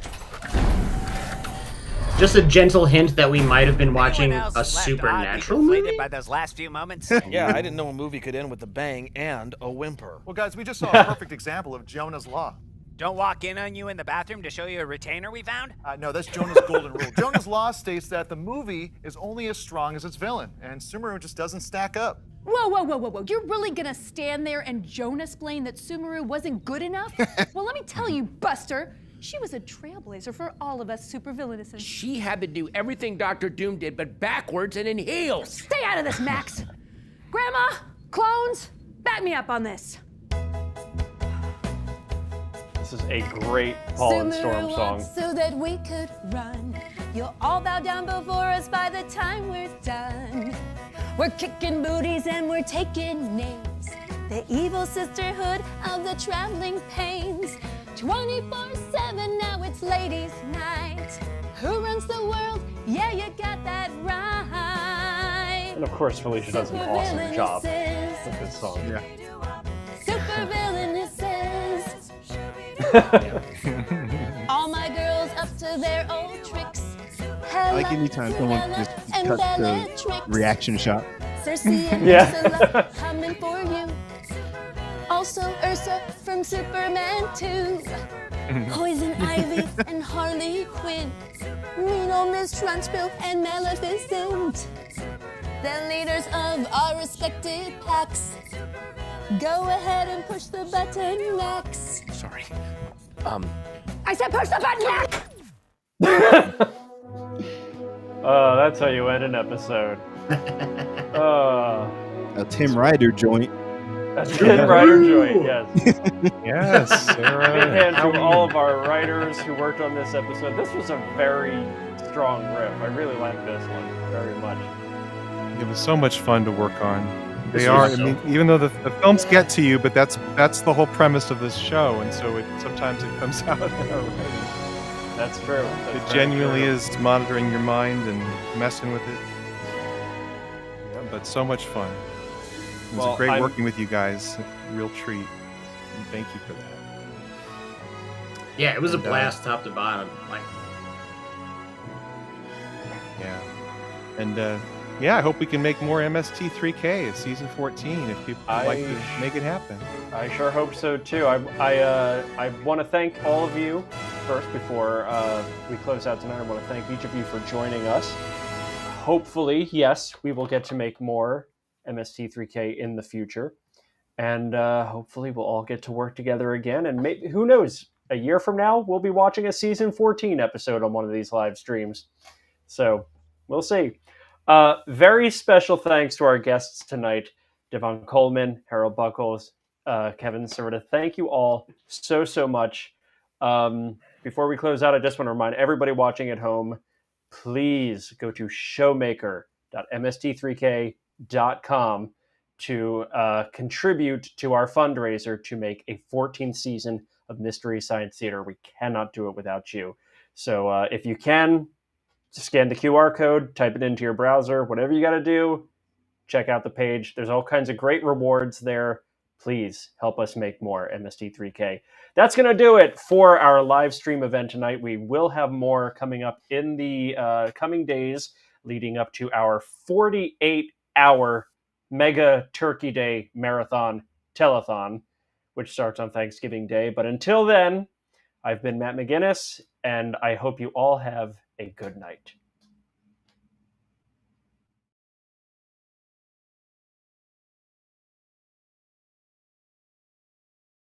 Just a gentle hint that we might have been watching Anyone else a left supernatural oddly movie. deflated by those last few moments? Yeah, I didn't know a movie could end with a bang and a whimper. Well, guys, we just saw a perfect example of Jonah's Law. Don't walk in on you in the bathroom to show you a retainer we found? No, that's Jonah's golden rule. Jonah's Law states that the movie is only as strong as its villain, and Sumuru just doesn't stack up. Whoa, whoa, whoa, whoa, whoa. You're really gonna stand there and Jonas-plain that Sumuru wasn't good enough? Well, let me tell you, Buster, she was a trailblazer for all of us supervillainesses. She had to do everything Dr. Doom did, but backwards and in heels. Stay out of this, Max. Grandma, clones, back me up on this. This is a great Paul and Storm song. So that we could run. You'll all bow down before us by the time we're done. We're kicking booties and we're taking names. The evil sisterhood of the traveling pains. 24/7, now it's ladies' night. Who runs the world? Yeah, you got that right. And of course, Felicia does an awesome job with this song. Yeah. Super villainesses. All my girls up to their old tricks. I like anytime someone just cuts the reaction shot. Cersei and Yeah. Ursula coming for you. Also Ursa from Superman 2. Poison Ivy and Harley Quinn. Mean old Miss Trunchbull and Maleficent. The leaders of our respected packs. Go ahead and push the button, Max. Sorry. I said push the button, Max! Oh, that's how you end an episode. A Tim Ryder joint. A Tim Ryder joint, yes. Yes, Big hand to all of our writers who worked on this episode. This was a very strong riff. I really like this one very much. It was so much fun to work on. They This are. was I mean, even though the films get to you, but that's the whole premise of this show, and so sometimes it comes out in our writing. That's true. It genuinely is monitoring your mind and messing with it. Yeah, but so much fun. It was great working with you guys. A real treat. And thank you for that. Yeah, it was a blast, top to bottom. Like, yeah, and yeah, I hope we can make more MST3K at season 14 if people would like to make it happen. I sure hope so too. I want to thank all of you first before we close out tonight. I want to thank each of you for joining us. Hopefully, yes, we will get to make more MST3K in the future, and hopefully we'll all get to work together again. And maybe, who knows, a year from now we'll be watching a season 14 episode on one of these live streams. So we'll see. Very special thanks to our guests tonight, Devon Coleman, Harold Buckles, Kevin Serta. Thank you all so much. Before we close out, I just want to remind everybody watching at home, please go to showmaker.mst3k.com to contribute to our fundraiser to make a 14th season of Mystery Science Theater. We cannot do it without you. So if you can, scan the QR code, type it into your browser, whatever you got to do, check out the page. There's all kinds of great rewards there. Please help us make more MST3K. That's going to do it for our live stream event tonight. We will have more coming up in the coming days leading up to our 48-hour Mega Turkey Day Marathon Telethon, which starts on Thanksgiving Day. But until then, I've been Matt McGinnis, and I hope you all have a good night.